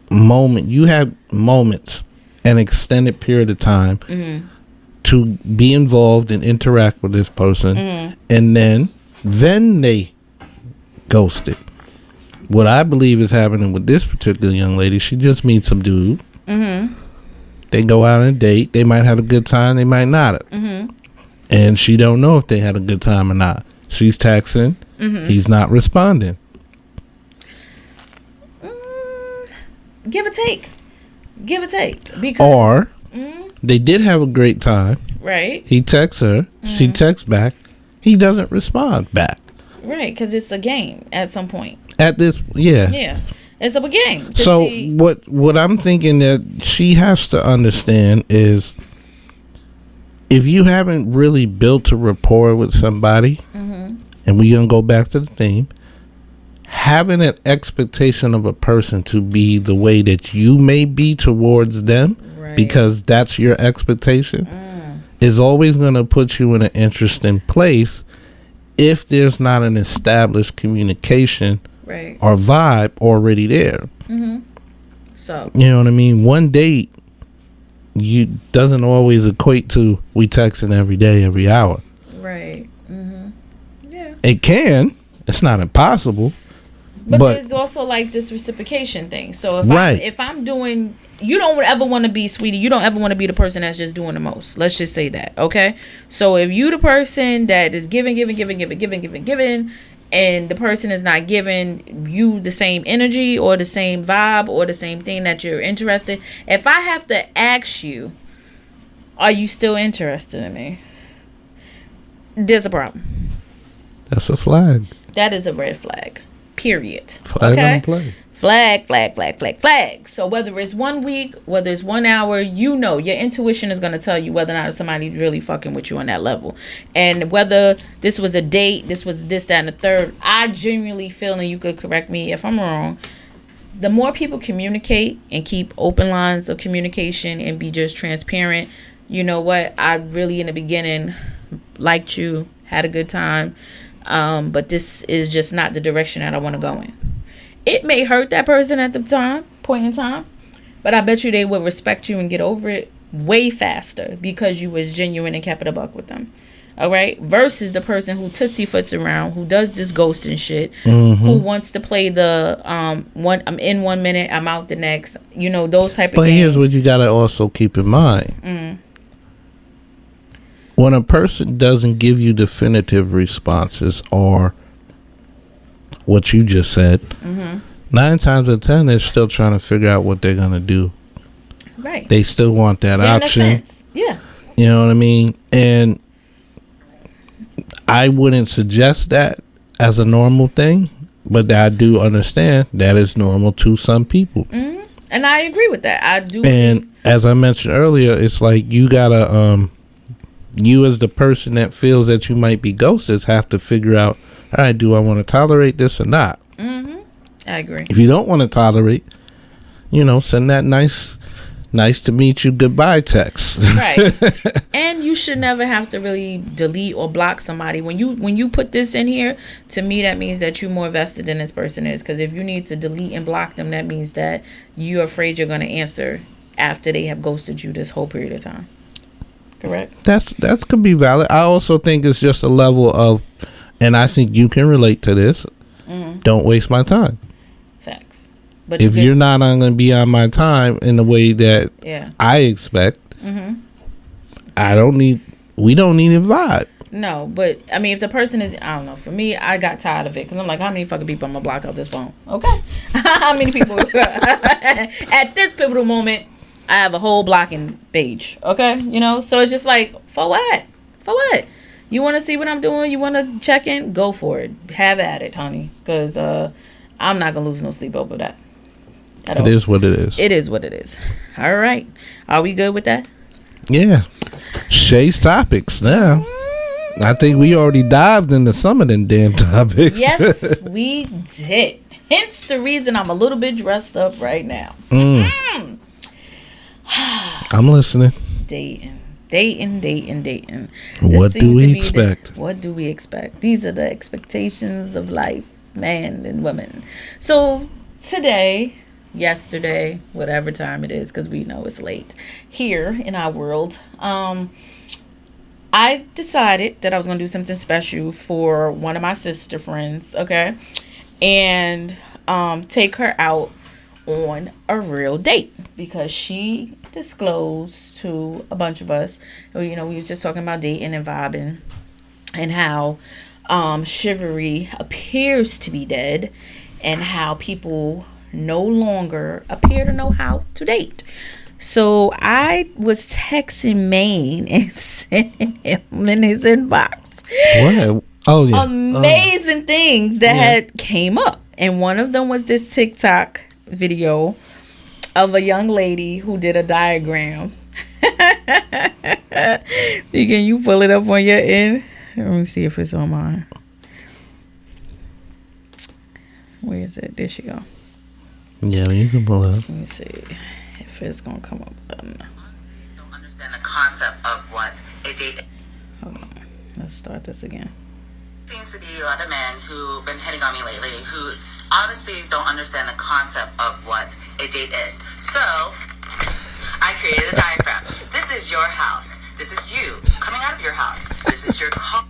moment. You had moments, an extended period of time to be involved and interact with this person, and then they ghosted. What I believe is happening with this particular young lady, she just meets some dude. They go out on a date. They might have a good time. They might not. And she don't know if they had a good time or not. She's texting. He's not responding. Give or take. Because, or they did have a great time. Right. He texts her. She texts back. He doesn't respond back. Right, because it's a game at some point. At this, yeah. Yeah. It's a game. So what I'm thinking that she has to understand is, if you haven't really built a rapport with somebody, and we're going to go back to the theme, having an expectation of a person to be the way that you may be towards them, because that's your expectation, is always going to put you in an interesting place if there's not an established communication or vibe already there. So, you know what I mean? One date doesn't always equate to we texting every day, every hour. Right. Yeah. It can. It's not impossible. But there's also like this reciprocation thing. So if I'm doing, you don't ever want to be, sweetie, you don't ever want to be the person that's just doing the most. Let's just say that, okay? So if you the person that is giving, and the person is not giving you the same energy or the same vibe or the same thing that you're interested, if I have to ask you, are you still interested in me? There's a problem. That's a flag. That is a red flag. Period. Flag on the play. Flag. So whether it's 1 week, whether it's 1 hour, your intuition is going to tell you whether or not somebody's really fucking with you on that level. And whether this was a date, this was this, that, and the third, I genuinely feel, and you could correct me if I'm wrong, the more people communicate and keep open lines of communication and be just transparent, you know what, I really in the beginning liked you, had a good time, but this is just not the direction that I want to go in. It may hurt that person at the point in time, but I bet you they will respect you and get over it way faster because you was genuine and kept it a buck with them. All right? Versus the person who tootsie foots around, who does this ghosting shit, who wants to play the I'm in 1 minute, I'm out the next, those type of games. But here's what you got to also keep in mind. When a person doesn't give you definitive responses or what you just said, 9 times out of 10 they're still trying to figure out what they're gonna do. Right. They still want that option. Yeah. You know what I mean? And I wouldn't suggest that as a normal thing, but I do understand that is normal to some people. And I agree with that. I do. And as I mentioned earlier, it's like you gotta you as the person that feels that you might be ghosted have to figure out, all right, do I want to tolerate this or not? I agree. If you don't want to tolerate, send that nice to meet you goodbye text. Right. And you should never have to really delete or block somebody. When you put this in here, to me that means that you're more vested than this person is. Because if you need to delete and block them, that means that you're afraid you're going to answer after they have ghosted you this whole period of time. Correct? That could be valid. I also think it's just a level of, and I think you can relate to this, don't waste my time. Facts. But if you're not going to be on my time in the way that I expect, we don't need a vibe. No, but I mean, if the person is, I don't know, for me, I got tired of it because I'm like, how many fucking people I'm going to block out this phone? Okay. How many people? At this pivotal moment, I have a whole blocking page. Okay. So it's just like, for what? You want to see what I'm doing? You want to check in? Go for it. Have at it, honey. Because I'm not going to lose no sleep over that. It is what it is. It is what it is. All right. Are we good with that? Yeah. Shay's topics now. I think we already dived into some of them damn topics. Yes, we did. Hence the reason I'm a little bit dressed up right now. I'm listening. Dating. What do we expect? What do we expect? These are the expectations of life, man and woman. So today, yesterday, whatever time it is, because we know it's late here in our world, I decided that I was going to do something special for one of my sister friends, okay? And take her out on a real date, because she disclosed to a bunch of us, we was just talking about dating and vibing, and how chivalry appears to be dead, and how people no longer appear to know how to date. So I was texting Maine and sending him in his inbox What? Oh yeah, amazing things that had came up, and one of them was this TikTok video of a young lady who did a diagram. Can you pull it up on your end? Let me see if it's on mine. Where is it? There she go. Yeah, you can pull it up. Let me see if it's gonna come up. Don't understand the concept of what a date is. Hold on. Let's start this again. Seems to be a lot of men who've been hitting on me lately who obviously don't understand the concept of what a date is. So I created a diagram. This is your house. This is you coming out of your house. This is your car.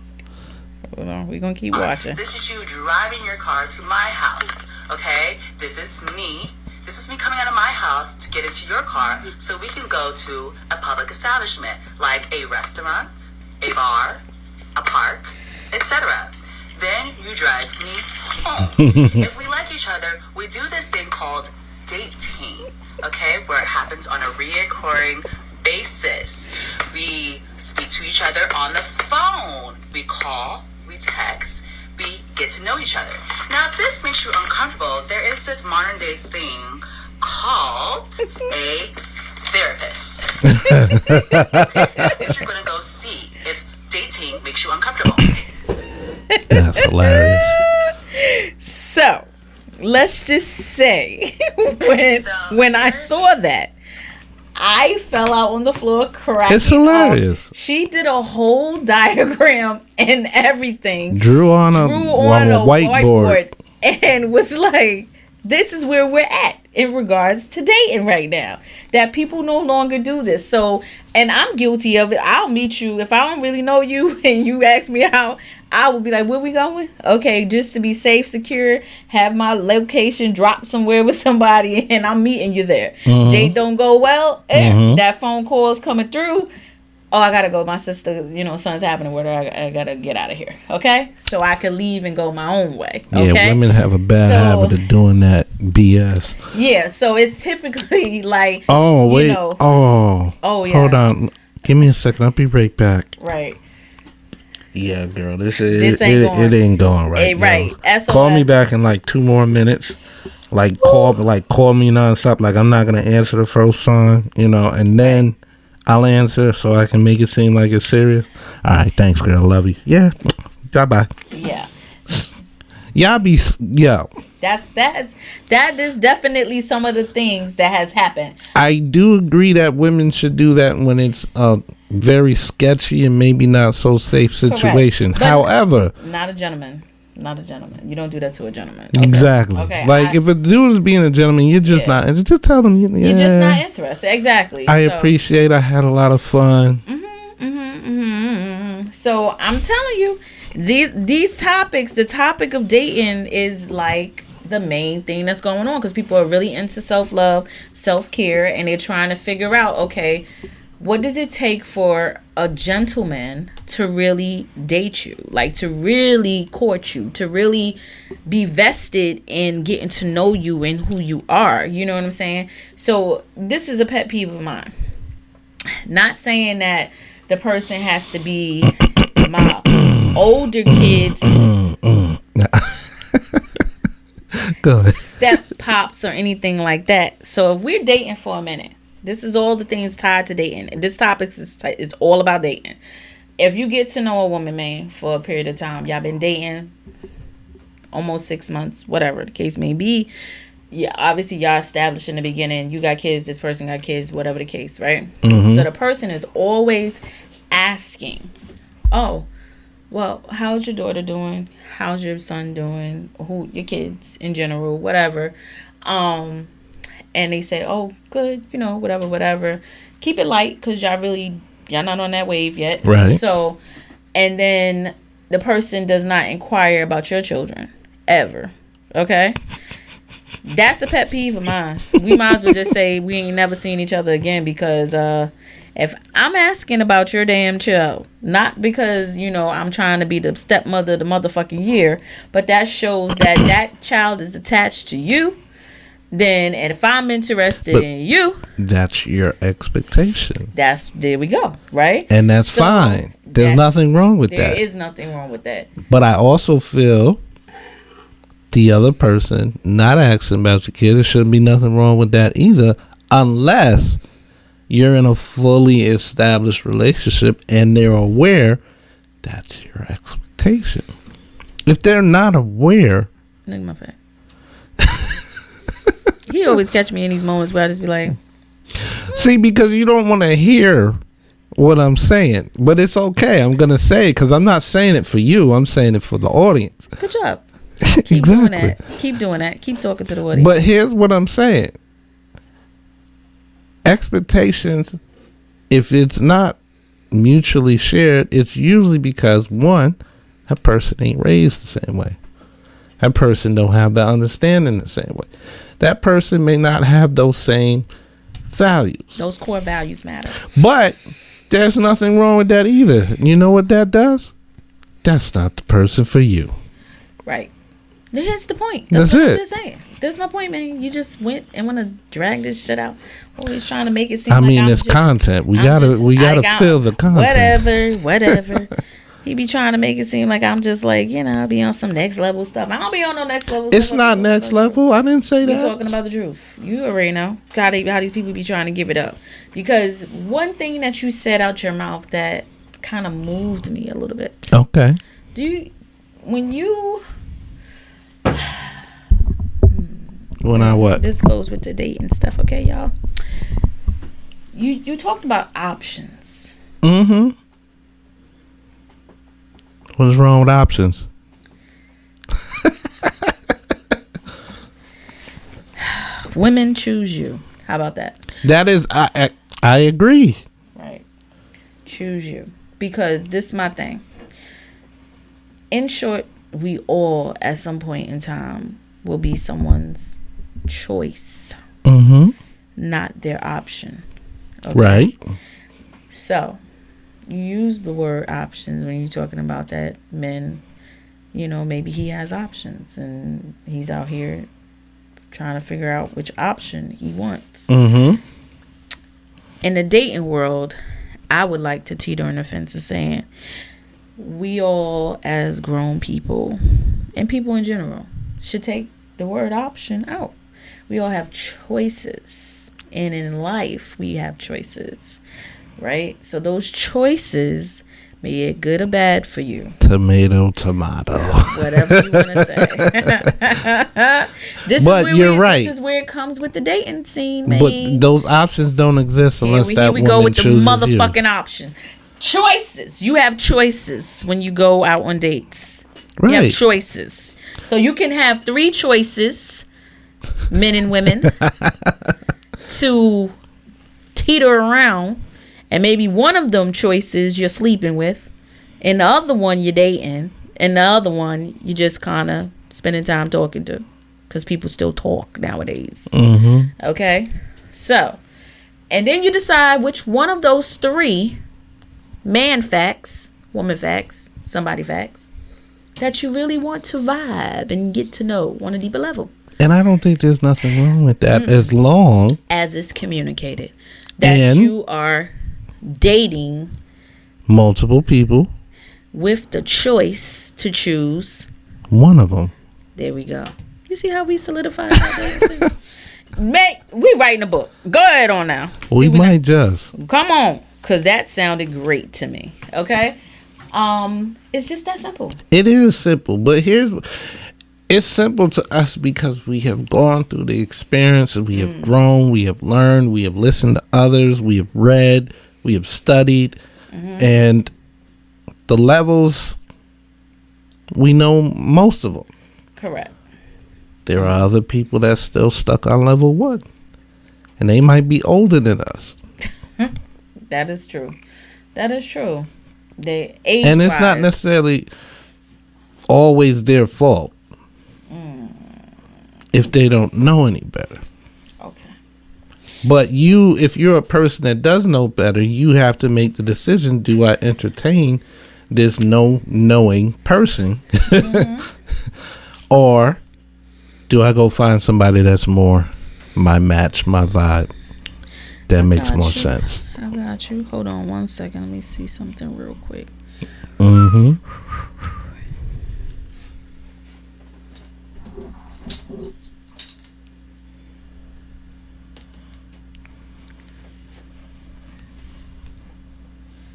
Hold on, we're gonna keep watching. This is you driving your car to my house. Okay? This is me. This is me coming out of my house to get into your car so we can go to a public establishment like a restaurant, a bar, a park, etc. Then you drive me home. If we like each other, we do this thing called dating, okay, where it happens on a reoccurring basis. We speak to each other on the phone. We call, we text, we get to know each other. Now, if this makes you uncomfortable, there is this modern day thing called a therapist. If you're going to go see if dating makes you uncomfortable. That's hilarious. So, let's just say when I saw that, I fell out on the floor cracking. It's hilarious. Up. She did a whole diagram and everything. Drew on a whiteboard and was like, this is where we're at in regards to dating right now. That people no longer do this. So, and I'm guilty of it. I'll meet you. If I don't really know you and you ask me out, I will be like, where we going? Okay, just to be safe, secure, have my location drop somewhere with somebody, and I'm meeting you there. Date don't go well, that phone call is coming through. Oh, I gotta go. My sister, something's happening with her. I gotta get out of here. Okay, so I can leave and go my own way. Okay? Yeah, women have a bad habit of doing that BS. Yeah, so it's typically like, oh wait, yeah. Hold on, give me a second. I'll be right back. Right. Yeah, girl, this ain't ain't going right. Right. Call me back in like 2 more minutes. Call me nonstop. Like, I'm not gonna answer the first song, and then I'll answer so I can make it seem like it's serious. All right, thanks, girl. Love you. Yeah. Bye. Yeah. That is definitely some of the things that has happened. I do agree that women should do that when it's a very sketchy and maybe not so safe situation. However, not a gentleman. You don't do that to a gentleman. Okay. Exactly. Okay. If a dude is being a gentleman, you're just not. Just tell them you're just not interested. Exactly. I appreciate. I had a lot of fun. So I'm telling you, these topics. The topic of dating is like the main thing that's going on, because people are really into self-love, self-care, and they're trying to figure out, okay, what does it take for a gentleman to really date you, like to really court you, to really be vested in getting to know you and who you are? You know what I'm saying? So this is a pet peeve of mine. Not saying that the person has to be my older kids. Good. step pops or anything like that. So if we're dating for a minute, this is all the things tied to dating. This topic is all about dating. If you get to know a woman, man, for a period of time, y'all been dating almost 6 months, whatever the case may be. Yeah, obviously y'all established in the beginning, you got kids, this person got kids, whatever the case, right? Mm-hmm. So the person is always asking, oh, well, how's your daughter doing? How's your son doing? Who your kids in general, whatever. And they say, oh, good, whatever. Keep it light because y'all not on that wave yet. Right. So, and then the person does not inquire about your children ever. Okay? That's a pet peeve of mine. We might as well just say we ain't never seen each other again because if I'm asking about your damn child, not because, I'm trying to be the stepmother of the motherfucking year, but that shows that child is attached to you, then, and if I'm interested in you, that's your expectation. There we go, right? And that's fine. There's nothing wrong with that. There is nothing wrong with that. But I also feel the other person not asking about your kid, there shouldn't be nothing wrong with that either, unless you're in a fully established relationship and they're aware that's your expectation. If they're not aware, look at my face. He always catch me in these moments where I just be like, see, because you don't want to hear what I'm saying, but it's okay. I'm gonna say it because I'm not saying it for you. I'm saying it for the audience. good job. Keep doing that. Keep doing that. Keep talking to the audience. But here's what I'm saying. Expectations, if it's not mutually shared, it's usually because, one, that person ain't raised the same way. That person don't have the understanding the same way. That person may not have those same values. Those core values matter. But there's nothing wrong with that either. You know what that does? That's not the person for you. Right. Here's the point. That's what it. I'm just saying. That's my point, man. You just went and want to drag this shit out. Always trying to make it seem it's content. We gotta fill the content. Whatever. He be trying to make it seem like I'm just like, I'll be on some next level stuff. I don't be on no next level stuff. It's not next level. I didn't say that. We talking about the truth. You already know how these people be trying to give it up. Because one thing that you said out your mouth that kind of moved me a little bit. Okay. When I what? This goes with the dating stuff, okay, y'all? You talked about options. Mm-hmm. What's wrong with options? Women choose you. How about that? That is, I agree. Right. Choose you. Because this is my thing. In short, we all, at some point in time, will be someone's choice. Mm-hmm. Not their option. Okay? Right. So, you use the word options when you're talking about that. Men, maybe he has options and he's out here trying to figure out which option he wants. Mm-hmm. In the dating world, I would like to teeter on the fence of saying we all, as grown people and people in general, should take the word option out. We all have choices, and in life we have choices, right? So those choices may be good or bad for you. Tomato. Whatever you want to say. This is where it comes with the dating scene, man. But those options don't exist unless that woman chooses you. Here we go with the motherfucking option. Choices. You have choices when you go out on dates. Right. You have choices. So you can have 3 choices, men and women, to teeter around. And maybe one of them choices you're sleeping with, and the other one you're dating, and the other one you just kind of spending time talking to, because people still talk nowadays. Mm-hmm. Okay? So, and then you decide which one of those 3 man facts, woman facts, somebody facts, that you really want to vibe and get to know on a deeper level. And I don't think there's nothing wrong with that, as long as it's communicated that you are dating multiple people with the choice to choose one of them. There we go. You see how we solidified that? We writing a book. Go ahead on now. We might just. Come on, because that sounded great to me. Okay? It's just that simple. It is simple, but it's simple to us because we have gone through the experience, we have grown, we have learned, we have listened to others, we have read, we have studied, and the levels, we know most of them. Correct. There are other people that's still stuck on level 1, and they might be older than us. That is true. That is true. They age, and it's not necessarily always their fault if they don't know any better. Okay. But if you're a person that does know better, you have to make the decision: do I entertain this knowing person, or do I go find somebody that's more my match, my vibe? That makes more sense. I got you. Hold on 1 second. Let me see something real quick.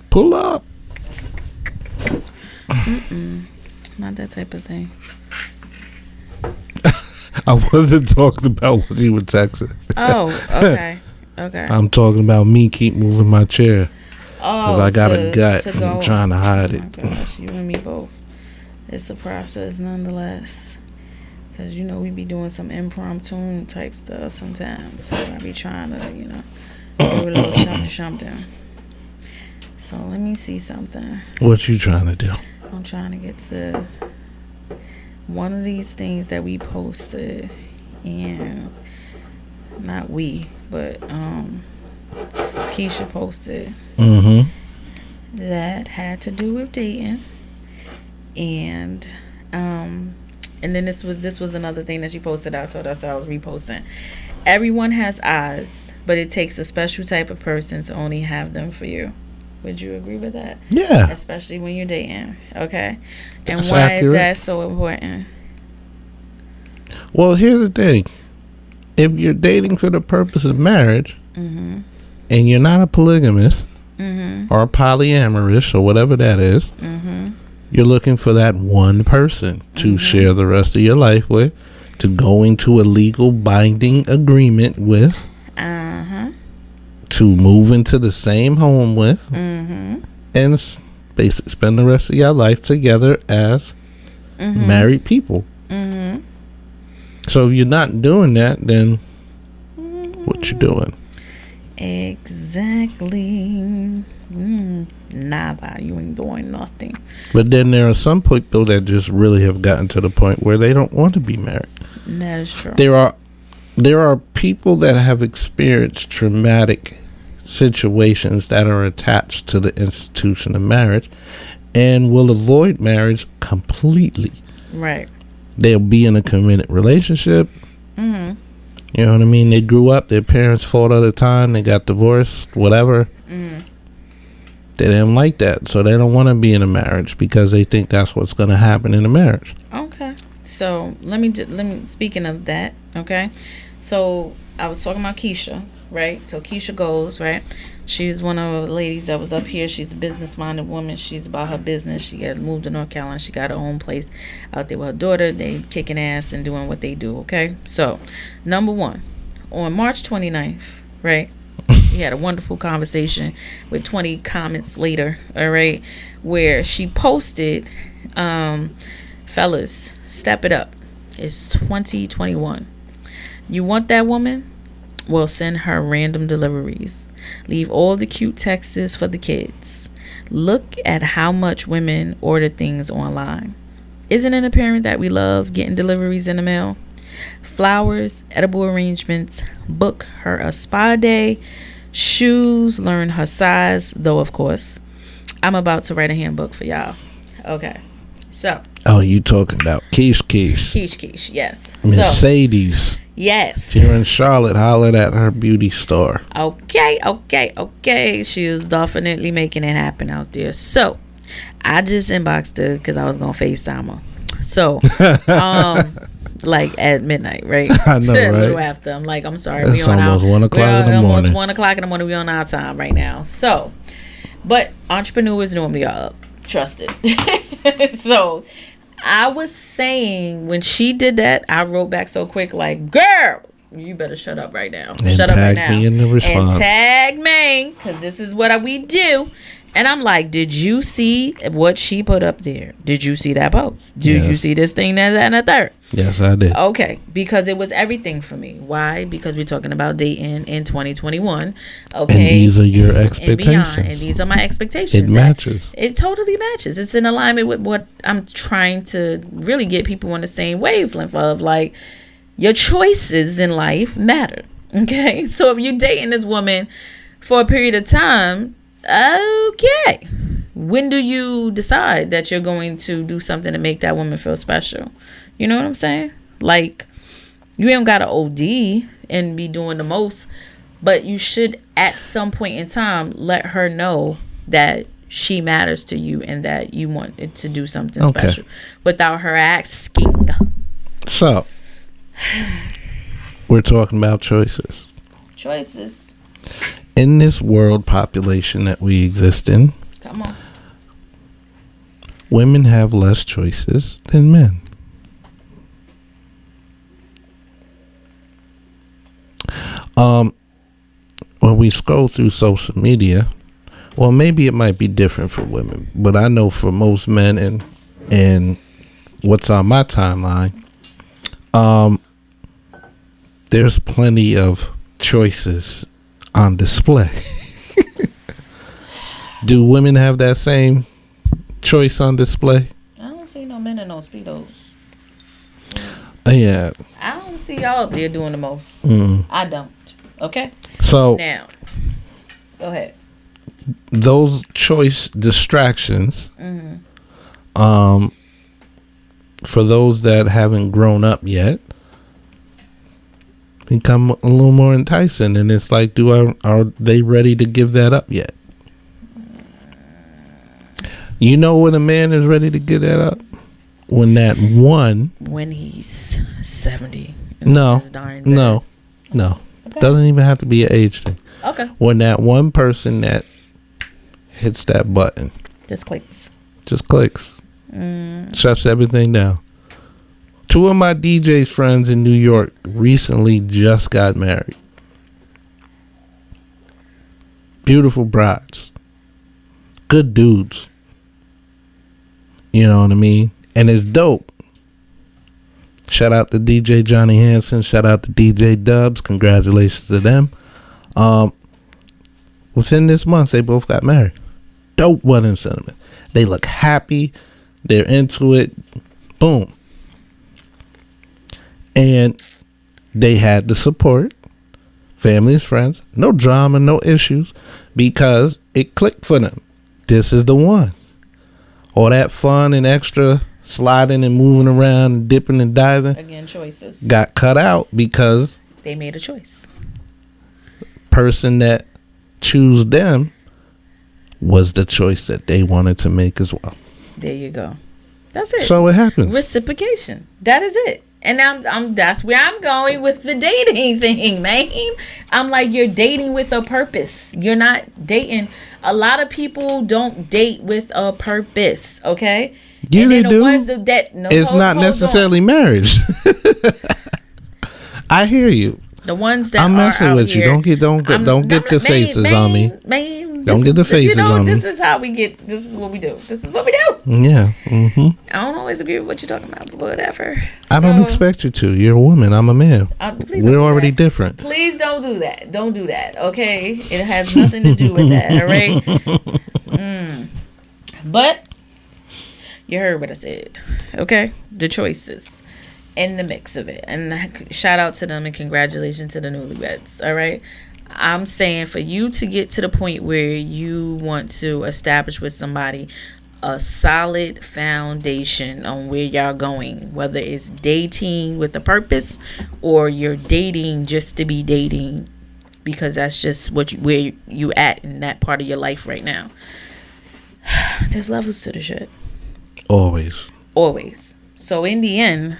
Pull up. Not that type of thing. I wasn't talking about what you were texting. Oh, okay. Okay. I'm talking about me keep moving my chair. Because I got a gut and I'm trying to hide it. Oh my gosh, you and me both. It's a process nonetheless. Because, we be doing some impromptu type stuff sometimes. So I be trying to, do a little something. So let me see something. What you trying to do? I'm trying to get to one of these things that we posted. And not we, but Keisha posted that had to do with dating, and then this was another thing that she posted. I told us I was reposting. Everyone has eyes, but it takes a special type of person to only have them for you. Would you agree with that? Yeah. Especially when you're dating, okay? And That's why accurate. is that so important? Well, here's the thing. If you're dating for the purpose of marriage, and you're not a polygamist or a polyamorous or whatever that is, you're looking for that one person to share the rest of your life with, to go into a legal binding agreement with, to move into the same home with, and basically spend the rest of your life together as married people. So if you're not doing that, then what you doing? Exactly. Nada. You ain't doing nothing. But then there are some people that just really have gotten to the point where they don't want to be married. That is true. There are people that have experienced traumatic situations that are attached to the institution of marriage and will avoid marriage completely. Right. They'll be in a committed relationship. You know what I mean? They grew up, their parents fought all the time, they got divorced, whatever. They didn't like that, so they don't want to be in a marriage because they think that's what's going to happen in a marriage. Okay. So let me speaking of that, okay? So I was talking about Keisha, right? So Keisha goes, right? She's one of the ladies that was up here. She's a business-minded woman. She's about her business. She got moved to North Carolina. She got her own place out there with her daughter. They kicking ass and doing what they do, okay? So, number one, on March 29th, right? We had a wonderful conversation with 20 comments later, all right? Where she posted, fellas, step it up. It's 2021. You want that woman? Well, send her random deliveries. Leave all the cute texts for the kids. Look at how much women order things online. Isn't it apparent that we love getting deliveries in the mail? Flowers, edible arrangements, book her a spa day, shoes, learn her size, though of course, I'm about to write a handbook for y'all. Okay, so. Oh, you talking about Keish, yes. Mercedes. So, yes. If you're in Charlotte, holler at her beauty store. Okay. She is definitely making it happen out there. So, I just inboxed her because I was going to FaceTime her. So, like at midnight, right? I know, A little right? after. I'm like, I'm sorry. It's almost 1 o'clock in the morning. Almost 1 o'clock in the morning. We on our time right now. So, but entrepreneurs normally are up. Trust it. So, I was saying when she did that, I wrote back so quick, like, girl, you better shut up right now. And shut up right tag now. me in the response. And tag Maine, because this is what we do. And I'm like, did you see what she put up there? Did you see that post? Did you see this thing, that, and a third? Yes, I did. Okay, because it was everything for me. Why? Because we're talking about dating in 2021. Okay. And these are your expectations. And beyond. And these are my expectations. It matches. It totally matches. It's in alignment with what I'm trying to really get people on the same wavelength of. Like, your choices in life matter. Okay? So if you're dating this woman for a period of time, okay, when do you decide that you're going to do something to make that woman feel special? You know what I'm saying? Like, you ain't got to OD and be doing the most, but you should at some point in time let her know that she matters to you and that you want it to do something special without her asking. So we're talking about choices. In this world population that we exist in, come on, women have less choices than men. When we scroll through social media, well, maybe it might be different for women, but I know for most men and what's on my timeline, there's plenty of choices on display. Do women have that same choice on display? I don't see no men in no Speedos. Yeah. I don't see y'all up there doing the most. I don't. Okay? So now, go ahead. Those choice distractions, for those that haven't grown up yet, become a little more enticing, and it's like, are they ready to give that up yet? You know when a man is ready to give that up? When he's 70. No. Okay. Doesn't even have to be an age thing. Okay. When that one person that hits that button just clicks, shuts everything down. 2 of my DJ friends in New York recently just got married. Beautiful brides. Good dudes. You know what I mean? And it's dope. Shout out to DJ Johnny Hanson. Shout out to DJ Dubs. Congratulations to them. Within this month, they both got married. Dope wedding sentiment. They look happy. They're into it. Boom. And they had the support. Families, friends. No drama, no issues. Because it clicked for them. This is the one. All that fun and extra sliding and moving around and dipping and diving. Again, choices. Got cut out because they made a choice. Person that chose them was the choice that they wanted to make as well. There you go. That's it. So it happens. Reciprocation. That is it. And I'm that's where I'm going with the dating thing, man. I'm like, you're dating with a purpose. You're not dating. A lot of people don't date with a purpose, okay? Yeah, and they then do. Ones that, no, it's not necessarily marriage. I hear you. The ones that I'm messing with you. Don't get the faces on me. Don't get the faces on me. This is how we get. This is what we do. This is what we do. Yeah. Mm-hmm. I don't always agree with what you're talking about, but whatever. I don't expect you to. You're a woman. I'm a man. We're already different. Please don't do that. Don't do that. Okay, it has nothing to do with that. All right. But you heard what I said. Okay, the choices in the mix of it, and shout out to them and congratulations to the newlyweds. All right. I'm saying for you to get to the point where you want to establish with somebody a solid foundation on where y'all going, whether it's dating with a purpose or you're dating just to be dating because that's just where you at in that part of your life right now. There's levels to the shit. Always. So in the end,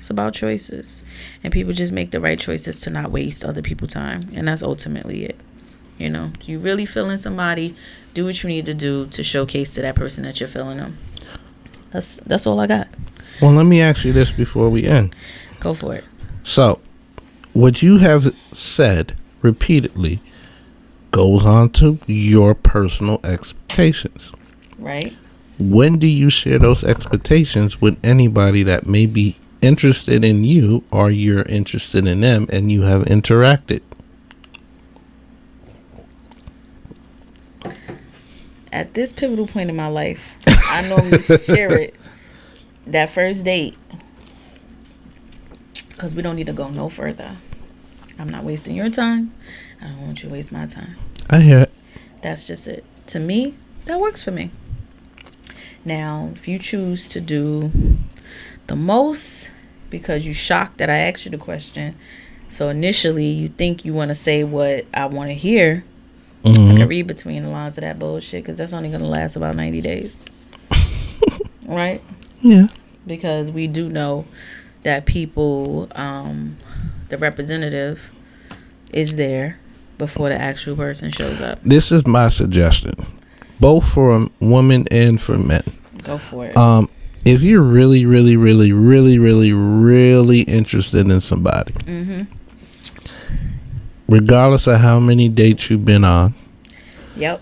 It's about choices. And people just make the right choices to not waste other people's time. And that's ultimately it. You know, you really feeling somebody, do what you need to do to showcase to that person that you're feeling them. That's all I got. Well, let me ask you this before we end. Go for it. So, what you have said repeatedly goes on to your personal expectations. Right. When do you share those expectations with anybody that may be interested in you or you're interested in them and you have interacted? At this pivotal point in my life, I normally share it that first date because we don't need to go no further. I'm not wasting your time. I don't want you to waste my time. I hear it. That's just it. To me, that works for me. Now, if you choose to do the most because you're shocked that I asked you the question, so initially you think you want to say what I want to hear, I can read between the lines of that bullshit because that's only going to last about 90 days. Right? Yeah. Because we do know that people, the representative is there before the actual person shows up. This is my suggestion, both for women and for men. Go for it. If you're really, really, really, really, really, really interested in somebody, regardless of how many dates you've been on, yep.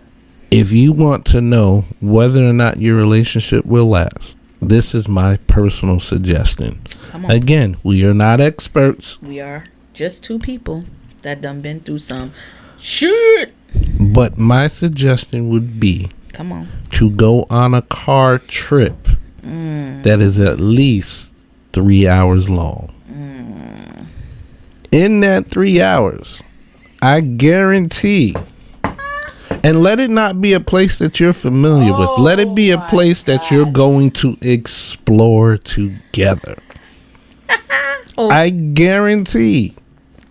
If you want to know whether or not your relationship will last, this is my personal suggestion. Come on. Again, we are not experts. We are just two people that done been through some shit. But my suggestion would be, come on, to go on a car trip that is at least 3 hours long. In that 3 hours, I guarantee, and let it not be a place that you're familiar with. Let it be a place that you're going to explore together. I guarantee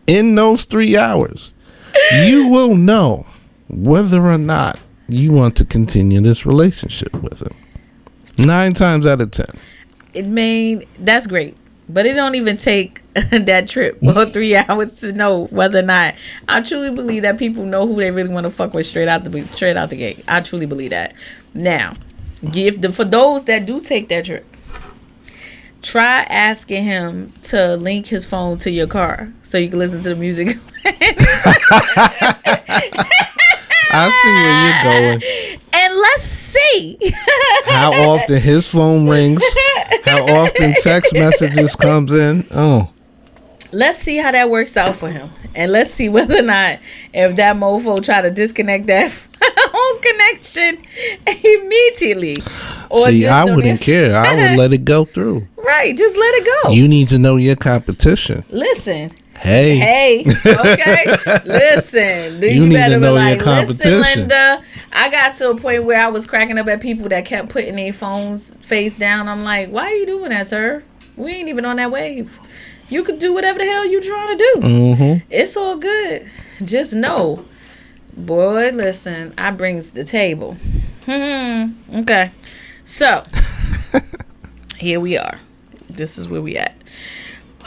in those 3 hours, you will know whether or not you want to continue this relationship with him. 9 times out of 10. That's great. But it don't even take that trip or 3 hours to know whether or not. I truly believe that people know who they really want to fuck with straight out the gate. I truly believe that. Now, for those that do take that trip, try asking him to link his phone to your car so you can listen to the music. I see where you're going. And let's see how often his phone rings, how often text messages comes in. Let's see how that works out for him. And let's see whether or not, if that mofo try to disconnect that phone connection immediately. Or see, I wouldn't care. I would let it go through. Right, just let it go. You need to know your competition. Listen. Hey. Okay. Listen. You need to know your competition. Listen, Linda. I got to a point where I was cracking up at people that kept putting their phones face down. I'm like, why are you doing that, sir? We ain't even on that wave. You could do whatever the hell you trying to do. It's all good. Just know, boy, listen, I brings the table. Okay. So, here we are. This is where we at.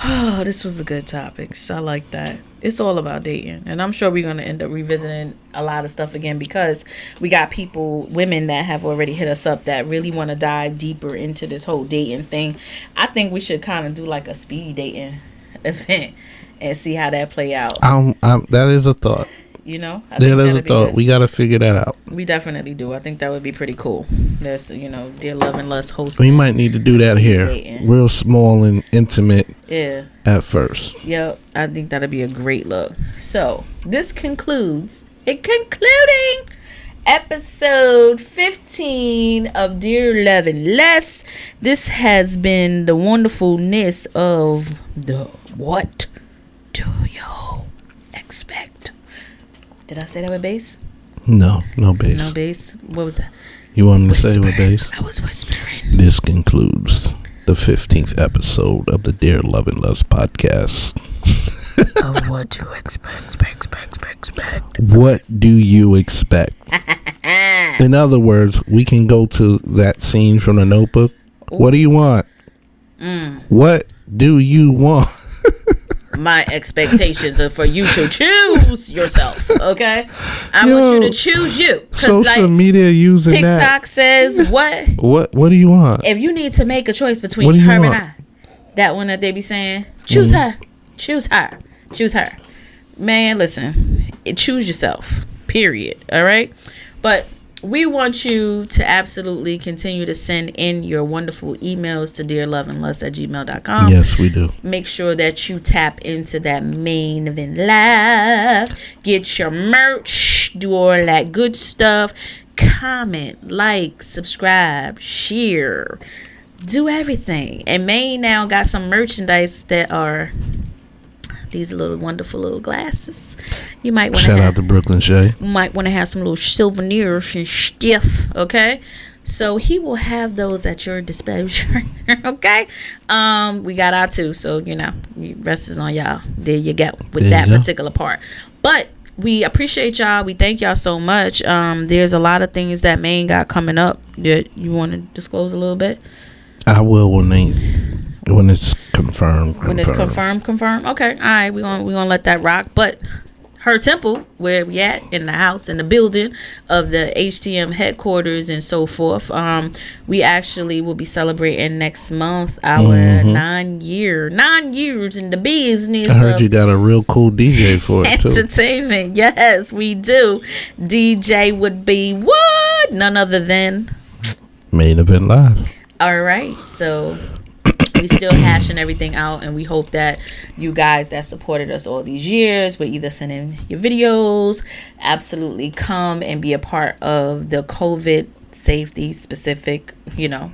Oh, this was a good topic. So I like that. It's all about dating. And I'm sure we're going to end up revisiting a lot of stuff again because we got women that have already hit us up that really want to dive deeper into this whole dating thing. I think we should kind of do like a speed dating event and see how that play out. That is a thought. You know? That is a thought. We got to figure that out. We definitely do. I think that would be pretty cool. There's, Dear Love and Lust hosting. We might need to do that here. Dating. Real small and intimate. Yeah. At first. Yep. I think that'd be a great look. So, this concluding episode 15 of Dear Love and Lust. This has been the wonderfulness of the What Do You Expect? Did I say that with bass? No bass. No bass? What was that? You want me to say with bass? I was whispering. This concludes the 15th episode of the Dear Love and Lust podcast. What do you expect? What do you expect? In other words, we can go to that scene from The Notebook. Ooh. What do you want? What do you want? My expectations are for you to choose yourself, okay? I want you to choose you. Social media using TikTok says what? What do you want? If you need to make a choice between her and I, that one that they be saying, choose her. Choose her. Choose her. Man, listen, choose yourself, period, all right? But we want you to absolutely continue to send in your wonderful emails to dearloveandlust@gmail.com. Yes, we do. Make sure that you tap into that Maine Event Live. Get your merch. Do all that good stuff. Comment, like, subscribe, share. Do everything. And Maine now got some merchandise that are these little wonderful little glasses. You might want to shout out to Bklyn Shay. You might want to have some little souvenirs and stuff, okay? So he will have those at your disposal, okay? We got our two, so rest is on y'all. There you go with that particular part. But we appreciate y'all. We thank y'all so much. There's a lot of things that Maine got coming up that you want to disclose a little bit. I will when it's confirmed. When it's confirmed. Okay, all right. We're gonna let that rock. But her temple, where we at in the house, in the building of the HTM headquarters and so forth. We actually will be celebrating next month our 9 years in the business. I heard you got a real cool DJ for it too. Entertainment, yes, we do. DJ would be what? None other than Maine Event Live. All right, so we still hashing everything out, and we hope that you guys that supported us all these years will either send in your videos, absolutely come and be a part of the COVID safety specific,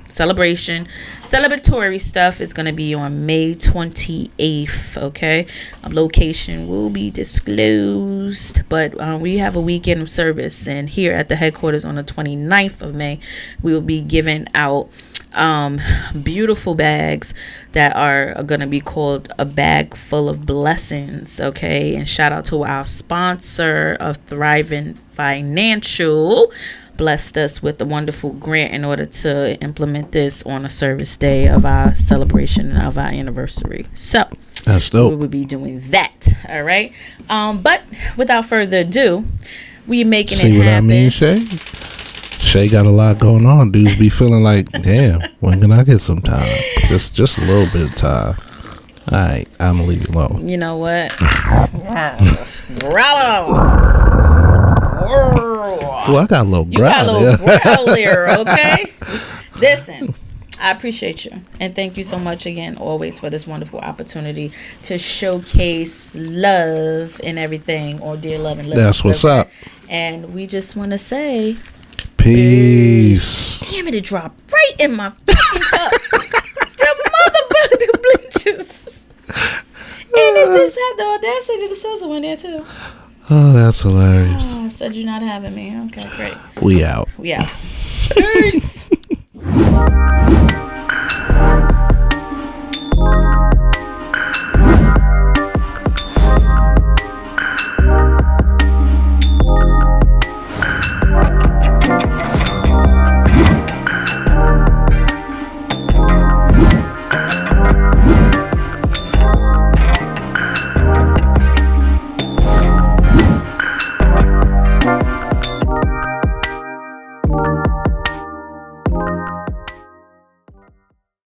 celebratory stuff. Is going to be on May 28th, okay? Location will be disclosed, but we have a weekend of service, and here at the headquarters on the 29th of May, we will be giving out beautiful bags that are going to be called a bag full of blessings, okay? And shout out to our sponsor of Thriving Financial, blessed us with a wonderful grant in order to implement this on a service day of our celebration of our anniversary. So that's dope. We will be doing that, all right? But without further ado, we making it happen. See what I mean, Shay? Shay got a lot going on. Dudes be feeling like, damn, when can I get some time? Just a little bit of time. All right, I'm gonna leave you alone. You know what? Well, I got a little growl. You got a little growl there, okay? Listen, I appreciate you. And thank you so much again, always, for this wonderful opportunity to showcase love and everything, or Dear Love and Love. That's what's up. And we just want to say... Peace. Damn it, it dropped right in my fucking cup. The motherfucking bleachers. And it just had the audacity to sizzle in there, too. Oh, that's hilarious. Oh, I said you're not having me. Okay, great. We out. We out. Peace.